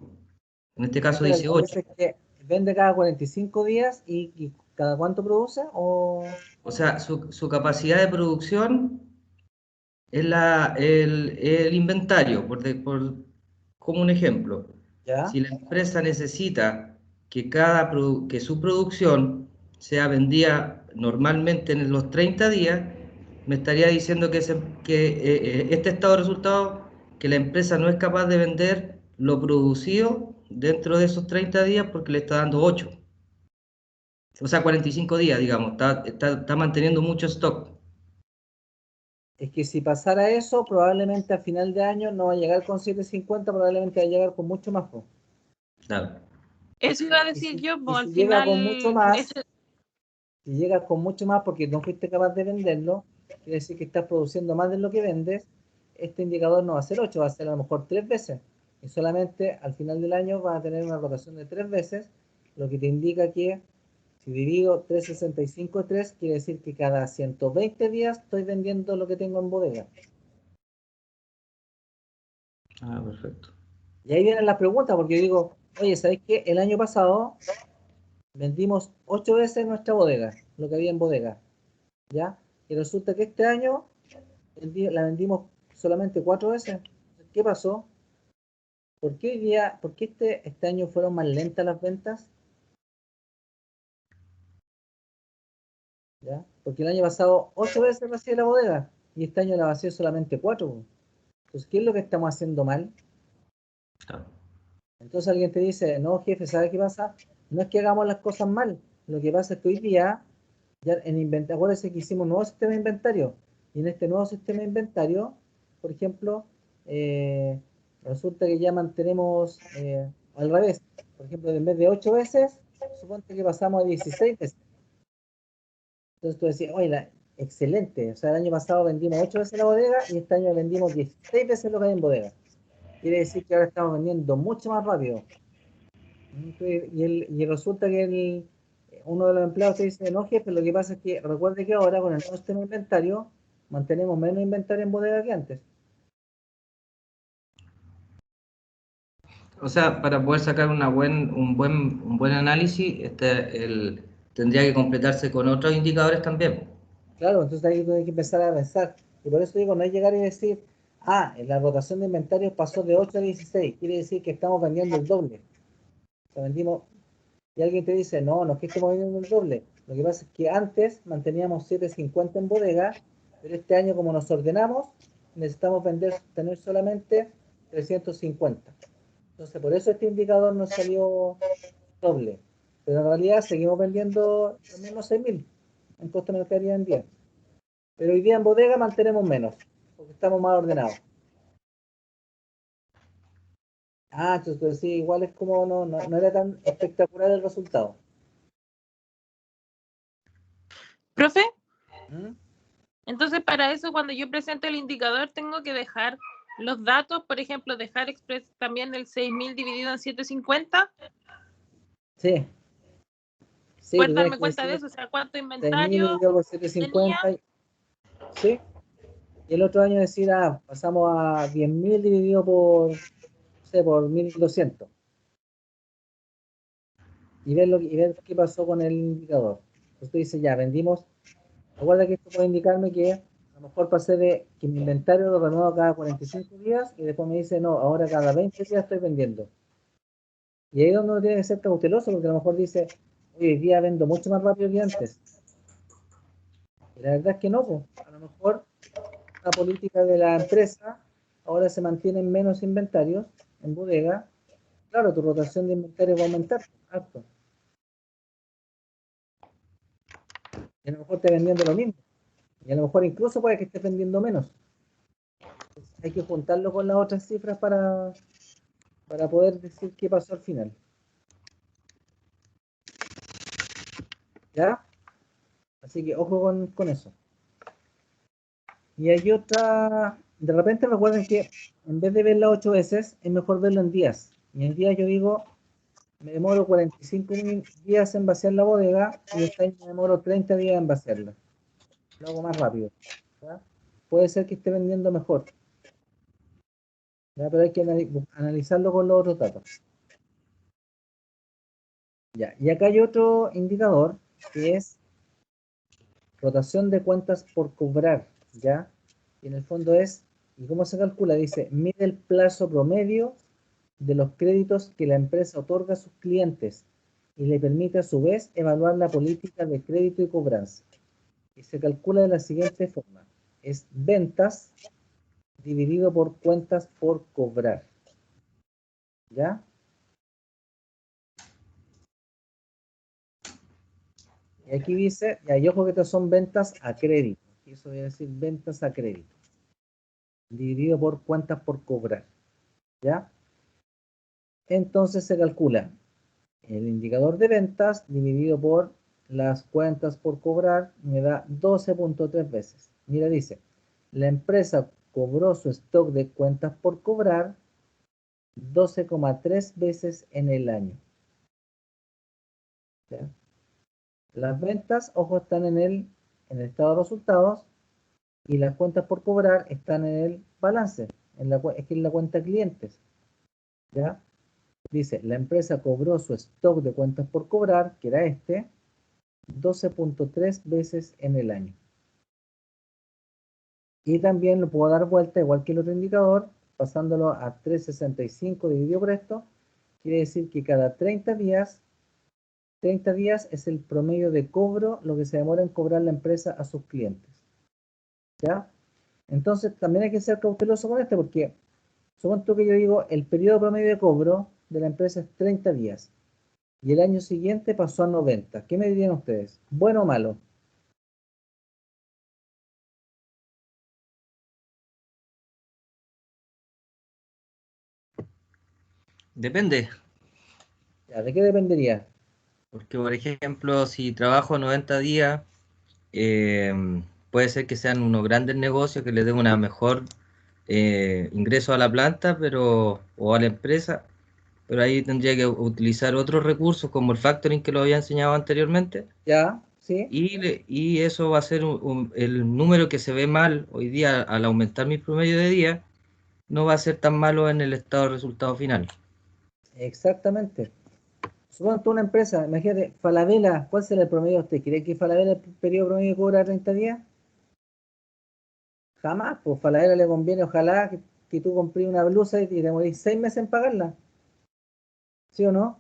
En este caso Pero dice lo que 8. pasa es que vende cada 45 días y cada cuánto produce, o O sea, su capacidad de producción es el inventario, como un ejemplo. ya. Si la empresa necesita que su producción sea vendida normalmente en los 30 días, me estaría diciendo que este estado de resultados, que la empresa no es capaz de vender lo producido dentro de esos 30 días porque le está dando 8. O sea, 45 días, digamos, está manteniendo mucho stock. Es que si pasara eso, probablemente a final de año no va a llegar con 750, probablemente va a llegar con mucho más, po. Claro. Eso iba a Y decir si, yo, y pues al si llega con mucho final, más, si llegas con mucho más porque no fuiste capaz de venderlo, quiere decir que estás produciendo más de lo que vendes, este indicador no va a ser 8, va a ser a lo mejor 3 veces. Y solamente al final del año vas a tener una rotación de 3 veces, lo que te indica que si divido 365 entre 3, quiere decir que cada 120 días estoy vendiendo lo que tengo en bodega. Ah, perfecto. Y ahí vienen las preguntas, porque yo digo, oye, ¿sabéis qué? El año pasado vendimos 8 veces nuestra bodega, lo que había en bodega, ¿ya? Y resulta que este año la vendimos solamente 4 veces. ¿Qué pasó? ¿Por qué hoy día, por qué este año fueron más lentas las ventas? ¿Ya? Porque el año pasado 8 veces vacié la bodega y este año la vacié solamente 4. Entonces, ¿qué es lo que estamos haciendo mal? Claro. Entonces alguien te dice, no, jefe, ¿sabe qué pasa? No es que hagamos las cosas mal. Lo que pasa es que hoy día, ya en inventario, acuérdense que hicimos un nuevo sistema de inventario. Y en este nuevo sistema de inventario, por ejemplo, resulta que ya mantenemos al revés. Por ejemplo, en vez de 8 veces, suponte que pasamos a 16 veces. Entonces tú decías, oye, excelente. O sea, el año pasado vendimos 8 veces la bodega y este año vendimos 16 veces lo que hay en bodega. Quiere decir que ahora estamos vendiendo mucho más rápido. Y resulta que uno de los empleados te dice, no, jefe, lo que pasa es que recuerde que ahora con el nuevo sistema de inventario mantenemos menos inventario en bodega que antes. O sea, para poder sacar un buen análisis, tendría que completarse con otros indicadores también. Claro, entonces ahí tienes que empezar a pensar. Y por eso digo, no es llegar y decir, la rotación de inventarios pasó de 8 a 16, quiere decir que estamos vendiendo el doble. O sea, vendimos, y alguien te dice, no, no es que estemos vendiendo el doble. Lo que pasa es que antes manteníamos 750 en bodega, pero este año como nos ordenamos, necesitamos tener solamente 350. Entonces, por eso este indicador nos salió doble. Pero en realidad seguimos vendiendo los mismos 6.000 en costo de mercadería en 10. Pero hoy día en bodega mantenemos menos, porque estamos más ordenados. Entonces sí, igual es como no era tan espectacular el resultado. profe, ¿Mm? entonces para eso cuando yo presento el indicador tengo que dejar los datos, por ejemplo, dejar también el 6.000 dividido en 750. Sí, sí, Poder tú tienes darme que cuenta de decir eso, o sea, cuánto 6.000 inventario dividido por tenía. 750, sí. Y el otro año decir, pasamos a 10.000 dividido por, no sé, por 1.200. Y ver qué pasó con el indicador. Entonces tú dices, ya, vendimos. Recuerda que esto puede indicarme que a lo mejor pasé de que mi inventario lo renuevo cada 45 días y después me dice, no, ahora cada 20 días estoy vendiendo. Y ahí es donde uno tiene que ser cauteloso, porque a lo mejor dice, Hoy en día vendo mucho más rápido que antes. Y la verdad es que no, pues. A lo mejor la política de la empresa ahora se mantienen menos inventarios en bodega. Claro, tu rotación de inventario va a aumentar harto. Y a lo mejor estés vendiendo lo mismo. Y a lo mejor incluso puede que estés vendiendo menos. Entonces, hay que juntarlo con las otras cifras para poder decir qué pasó al final. ¿Ya? Así que ojo con eso. Y hay otra... De repente recuerden que en vez de verla 8 veces, es mejor verlo en días. Y en días yo digo, me demoro 45 días en vaciar la bodega y este año me demoro 30 días en vaciarla. Lo hago más rápido. ¿Ya? Puede ser que esté vendiendo mejor. ¿Ya? Pero hay que analizarlo con los otros datos. Ya. Y acá hay otro indicador que es rotación de cuentas por cobrar. ¿Ya? Y en el fondo es, ¿y cómo se calcula? Dice, mide el plazo promedio de los créditos que la empresa otorga a sus clientes y le permite a su vez evaluar la política de crédito y cobranza. Y se calcula de la siguiente forma. Es ventas dividido por cuentas por cobrar. ¿Ya? Y aquí dice, y ojo que estas son ventas a crédito. Y eso voy a decir ventas a crédito. Dividido por cuentas por cobrar. ¿Ya? Entonces se calcula el indicador de ventas dividido por las cuentas por cobrar me da 12.3 veces. Mira, dice, la empresa cobró su stock de cuentas por cobrar 12,3 veces en el año. ¿Ya? Las ventas, ojo, están en el estado de resultados y las cuentas por cobrar están en el balance, es que es la cuenta clientes. ¿Ya? Dice, la empresa cobró su stock de cuentas por cobrar, que era 12.3 veces en el año. Y también lo puedo dar vuelta, igual que el otro indicador, pasándolo a 365 dividido por esto, quiere decir que cada 30 días es el promedio de cobro, lo que se demora en cobrar la empresa a sus clientes. ¿Ya? Entonces también hay que ser cauteloso con esto, porque supongo que yo digo, el periodo promedio de cobro de la empresa es 30 días. Y el año siguiente pasó a 90. ¿Qué me dirían ustedes? ¿Bueno o malo? Depende, ¿Ya? ¿De qué dependería? porque por ejemplo, si trabajo 90 días, eh, puede ser que sean unos grandes negocios que le den una mejor ingreso a la planta o a la empresa, pero ahí tendría que utilizar otros recursos como el factoring que lo había enseñado anteriormente, ¿Ya? ¿Sí? y eso va a ser el número que se ve mal hoy día al aumentar mi promedio de día, no va a ser tan malo en el estado de resultado final. Exactamente. Supongo una empresa, imagínate, Falabella, ¿cuál será el promedio? ¿Usted cree que Falabella el periodo promedio cobra 30 días? Jamás, pues Falabella le conviene, ojalá que tú compres una blusa y te demorís 6 meses en pagarla. ¿Sí o no?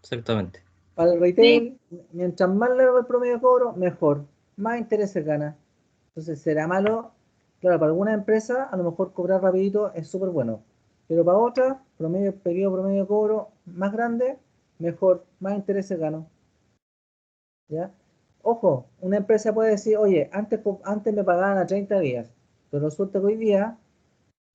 Exactamente. Para el retail, mientras más largo el promedio de cobro, mejor. Más intereses gana. Entonces, ¿será malo? Claro, para alguna empresa, a lo mejor cobrar rapidito es súper bueno. Pero para otras, periodo promedio de cobro más grande, mejor. Más intereses gano. ¿Ya? Ojo, una empresa puede decir, oye, antes me pagaban a 30 días, pero resulta que hoy día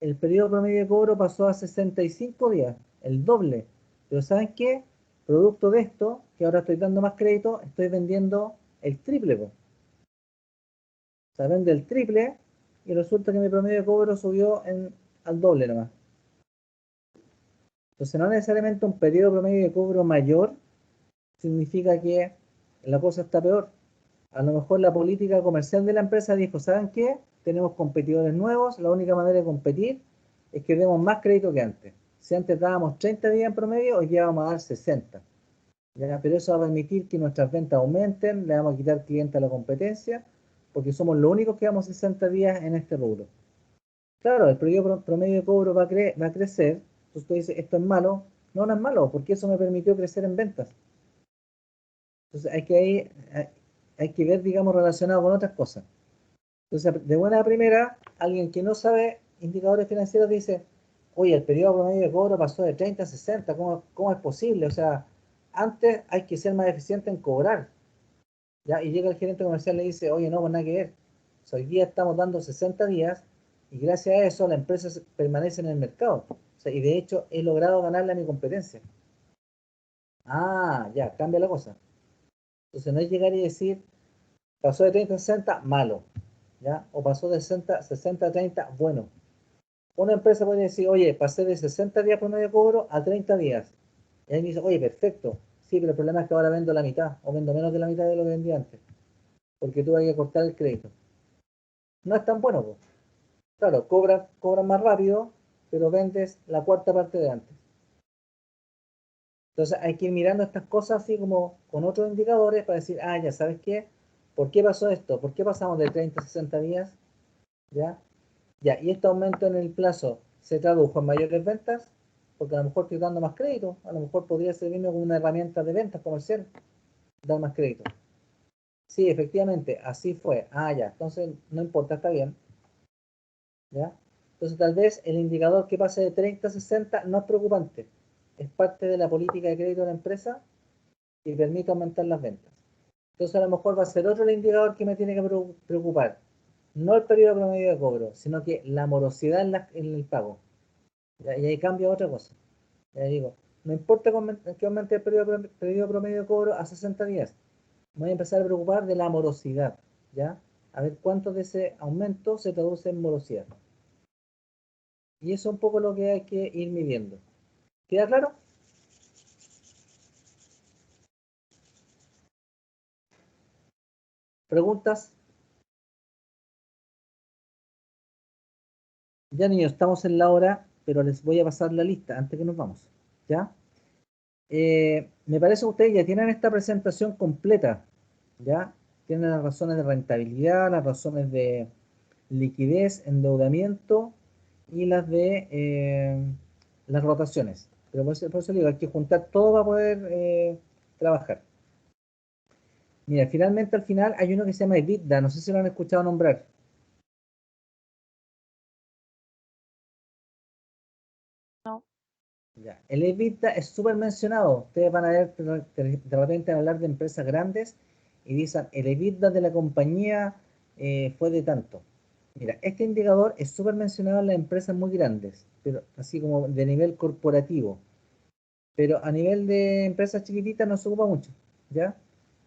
el periodo promedio de cobro pasó a 65 días, el doble. Pero ¿saben qué? Producto de esto, que ahora estoy dando más crédito, estoy vendiendo el triple. O sea, vende el triple y resulta que mi promedio de cobro subió al doble nomás. Entonces no necesariamente un periodo promedio de cobro mayor significa que la cosa está peor. A lo mejor la política comercial de la empresa dijo, ¿saben qué? Tenemos competidores nuevos, la única manera de competir es que demos más crédito que antes. Si antes dábamos 30 días en promedio, hoy ya vamos a dar 60. ¿Ya? Pero eso va a permitir que nuestras ventas aumenten, le vamos a quitar clientes a la competencia, porque somos los únicos que damos 60 días en este rubro. Claro, el periodo promedio de cobro va a crecer, entonces tú dices, esto es malo. No, no es malo, porque eso me permitió crecer en ventas. Entonces hay que ver, digamos, relacionado con otras cosas. Entonces, de buena primera, alguien que no sabe indicadores financieros dice, oye, el periodo promedio de cobro pasó de 30 a 60, ¿cómo es posible? O sea, antes hay que ser más eficiente en cobrar, ¿ya? Y llega el gerente comercial y le dice, oye, no, pues nada que ver. O sea, hoy día estamos dando 60 días y gracias a eso la empresa permanece en el mercado. O sea, y de hecho he logrado ganarle a mi competencia. Ah, ya, cambia la cosa. Entonces no es llegar y decir, pasó de 30 a 60, malo, ¿ya? O pasó de 60 a 30, bueno. Una empresa puede decir, oye, pasé de 60 días promedio de cobro a 30 días. Y ahí me dice, oye, perfecto. Sí, pero el problema es que ahora vendo la mitad, o vendo menos de la mitad de lo que vendí antes, porque tuve que cortar el crédito. No es tan bueno, pues. Claro, cobras más rápido, pero vendes la cuarta parte de antes. Entonces hay que ir mirando estas cosas así como con otros indicadores para decir, ah, ya sabes qué, ¿por qué pasó esto? ¿Por qué pasamos de 30 a 60 días? ¿Ya? Ya, y este aumento en el plazo se tradujo en mayores ventas, porque a lo mejor estoy dando más crédito, a lo mejor podría servirme como una herramienta de ventas comercial, dar más crédito. Sí, efectivamente, así fue. Ah, ya, entonces no importa, está bien. ¿Ya? Entonces tal vez el indicador que pase de 30 a 60 no es preocupante, es parte de la política de crédito de la empresa y permite aumentar las ventas. Entonces a lo mejor va a ser otro el indicador que me tiene que preocupar, no el periodo promedio de cobro, sino que la morosidad en el pago. ¿Ya? Y ahí cambia otra cosa. Ya digo, no importa que aumente el periodo promedio de cobro a 60 días, me voy a empezar a preocupar de la morosidad, ¿ya? A ver cuánto de ese aumento se traduce en morosidad. Y eso es un poco lo que hay que ir midiendo. ¿Queda claro? ¿Preguntas? Ya niños, estamos en la hora, pero les voy a pasar la lista antes que nos vamos. ¿Ya? Me parece que ustedes ya tienen esta presentación completa. ¿Ya? Tienen las razones de rentabilidad, las razones de liquidez, endeudamiento y las de las rotaciones. Pero por eso digo, hay que juntar todo para poder trabajar. Mira, finalmente al final hay uno que se llama EBITDA, no sé si lo han escuchado nombrar. No. Ya. El EBITDA es súper mencionado. Ustedes van a ver de repente hablar de empresas grandes y dicen el EBITDA de la compañía fue de tanto. Mira, este indicador es súper mencionado en las empresas muy grandes, pero así como de nivel corporativo. Pero a nivel de empresas chiquititas no se ocupa mucho, ¿ya?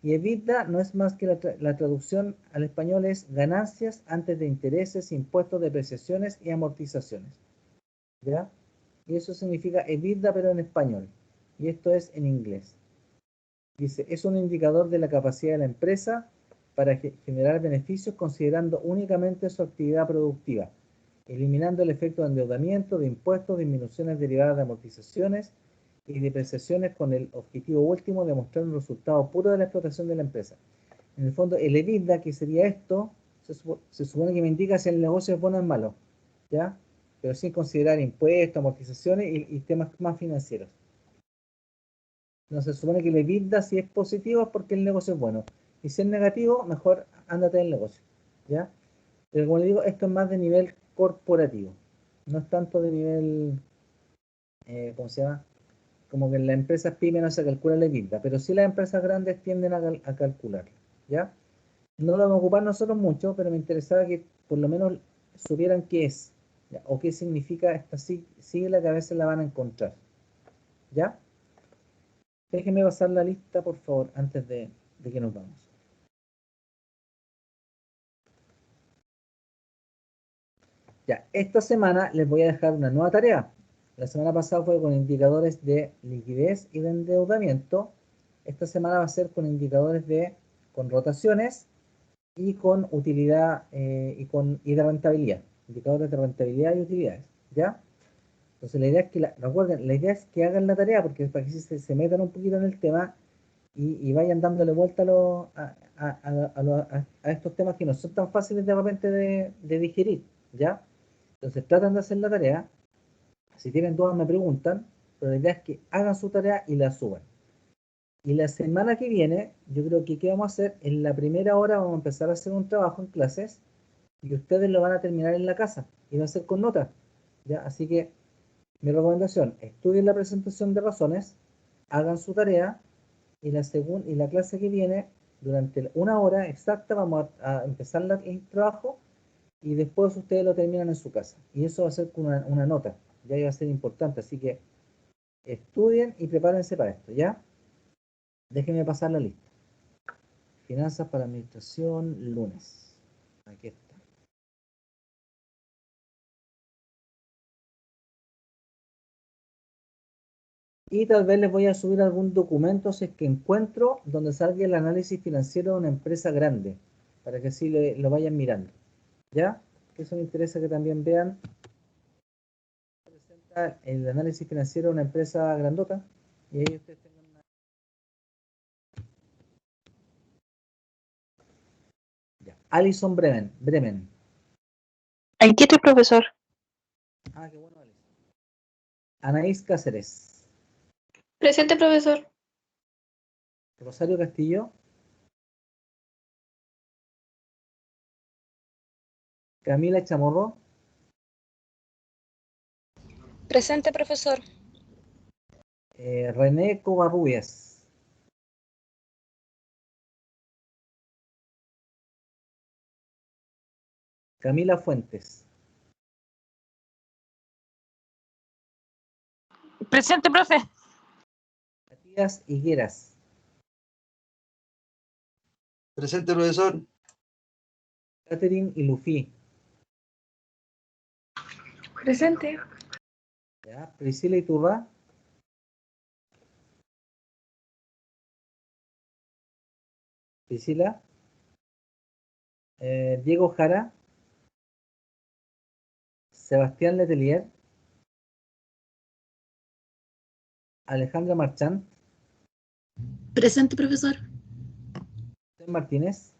Y EBITDA no es más que la traducción al español es ganancias antes de intereses, impuestos, depreciaciones y amortizaciones, ¿ya? Y eso significa EBITDA pero en español, y esto es en inglés. Dice, es un indicador de la capacidad de la empresa para generar beneficios considerando únicamente su actividad productiva, eliminando el efecto de endeudamiento, de impuestos, disminuciones derivadas de amortizaciones y depreciaciones con el objetivo último de mostrar un resultado puro de la explotación de la empresa. En el fondo, el EBITDA, que sería esto, se supone que me indica si el negocio es bueno o es malo, ¿ya? Pero sin considerar impuestos, amortizaciones y temas más financieros. No se supone que el EBITDA si es positivo es porque el negocio es bueno. Y si es negativo, mejor ándate del negocio, ¿ya? Pero como le digo, esto es más de nivel corporativo. No es tanto de nivel, ¿cómo se llama? Como que en las empresas pyme no se calcula la EBITDA, pero sí las empresas grandes tienden a calcularla, ¿ya? No lo vamos a ocupar nosotros mucho, pero me interesaba que por lo menos supieran qué es, ¿ya? O qué significa esta sigla que a veces la van a encontrar, ¿ya? Déjenme pasar la lista, por favor, antes de que nos vamos. Ya, esta semana les voy a dejar una nueva tarea. La semana pasada fue con indicadores de liquidez y de endeudamiento. Esta semana va a ser con indicadores con rotaciones y con utilidad y de rentabilidad. Indicadores de rentabilidad y utilidades, ¿ya? Entonces la idea es que, recuerden, la idea es que hagan la tarea porque para que se metan un poquito en el tema y vayan dándole vuelta a estos temas que no son tan fáciles de repente de digerir, ¿ya? Entonces tratan de hacer la tarea. Si tienen dudas me preguntan pero la idea es que hagan su tarea y la suban. Y la semana que viene, yo creo que ¿qué vamos a hacer? En la primera hora vamos a empezar a hacer un trabajo en clases y ustedes lo van a terminar en la casa y va a ser con notas, ¿ya? Así que mi recomendación, estudien la presentación de razones, hagan su tarea y la clase que viene, durante una hora exacta, vamos a empezar el trabajo y después ustedes lo terminan en su casa. Y eso va a ser con una nota, ya va a ser importante, así que estudien y prepárense para esto, ¿ya? Déjenme pasar la lista. Finanzas para administración, lunes. Aquí está. Y tal vez les voy a subir algún documento si es que encuentro donde salga el análisis financiero de una empresa grande, para que así lo vayan mirando. ¿Ya? Que eso me interesa que también vean. Presenta el análisis financiero de una empresa grandota. Y ahí ustedes tengan una... Ya. Alison Bremen. Aquí estoy, profesor. Ah, qué bueno, Alison. Anaís Cáceres. Presente, profesor. Rosario Castillo. Camila Chamorro. Presente, profesor. René Covarrubias. Camila Fuentes. Presente, profe. Matías Higueras. Presente, profesor. Catherine Ilufi. Presente. ¿Ya? Priscila Iturra. Priscila. Diego Jara. Sebastián Letelier. Alejandra Marchand. Presente, profesor. José Martínez.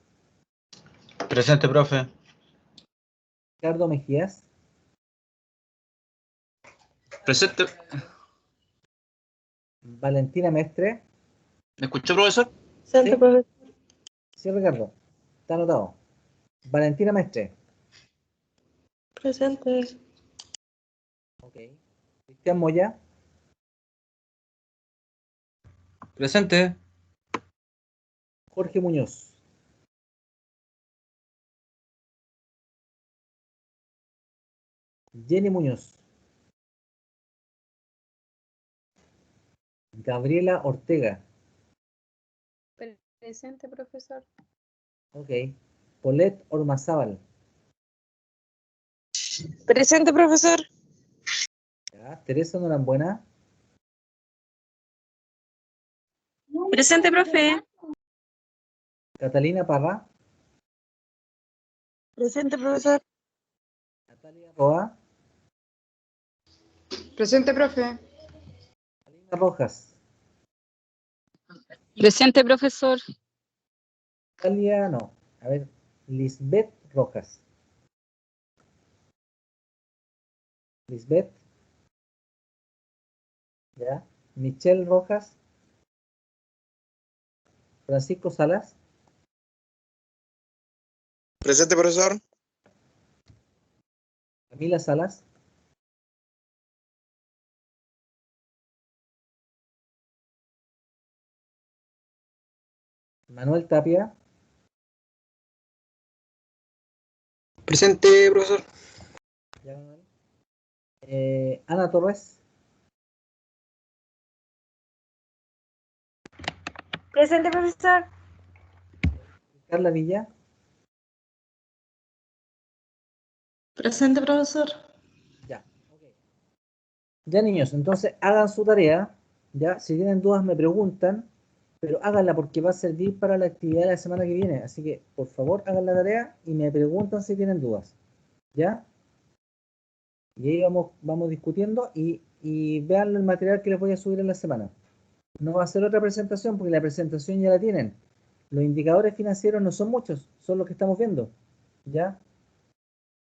Presente, profe. Ricardo Mejías. Presente. Valentina Mestre. ¿Me escuchó, profesor? Presente, Sí. profesor. Sí, Ricardo. Está anotado. Valentina Mestre. Presente. Ok. Cristian Moya. Presente. Jorge Muñoz. Jenny Muñoz. Gabriela Ortega. Presente, profesor. Ok. Paulette Ormazábal. Presente, profesor. ¿Ya? Teresa Norambuena. Presente, profe. Catalina Parra. Presente, profesor. Natalia Roa. Presente, profe. Alina Rojas. Presente, profesor. Natalia, no. A ver, Lisbeth Rojas. Lisbeth. ¿Ya? Michelle Rojas. Francisco Salas. Presente, profesor. Camila Salas. Manuel Tapia. Presente, profesor. ¿Ya, Manuel? Ana Torres. Presente, profesor. Carla Villa. Presente, profesor. Ya. Okay. Ya, niños, entonces hagan su tarea. Ya, si tienen dudas me preguntan, pero háganla porque va a servir para la actividad de la semana que viene. Así que, por favor, hagan la tarea y me preguntan si tienen dudas. ¿Ya? Y ahí vamos discutiendo y vean el material que les voy a subir en la semana. No va a ser otra presentación porque la presentación ya la tienen. Los indicadores financieros no son muchos, son los que estamos viendo. ¿Ya?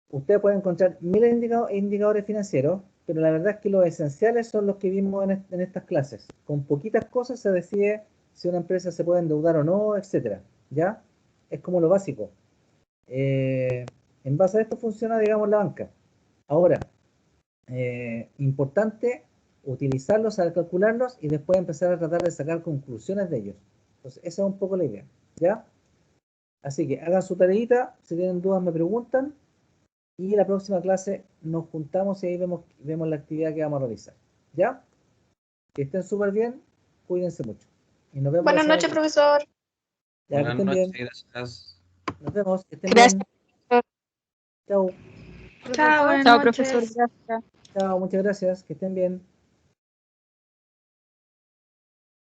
Ustedes pueden encontrar miles de indicadores financieros, pero la verdad es que los esenciales son los que vimos en estas clases. Con poquitas cosas se decide si una empresa se puede endeudar o no, etcétera. ¿Ya? Es como lo básico. En base a esto funciona, digamos, la banca. Ahora, importante utilizarlos, saber calcularlos y después empezar a tratar de sacar conclusiones de ellos. Entonces, esa es un poco la idea. ¿Ya? Así que hagan su tareita, si tienen dudas me preguntan y la próxima clase nos juntamos y ahí vemos la actividad que vamos a realizar. ¿Ya? Que estén súper bien, cuídense mucho. Y nos vemos Buenas la noches, semana profesor. que viene. Ya, que Buenas estén noches, bien. gracias. Nos vemos, que estén Gracias. bien. Chao. Chao, buenas Chao, profesor. noches. Gracias. Chao, muchas gracias, que estén bien.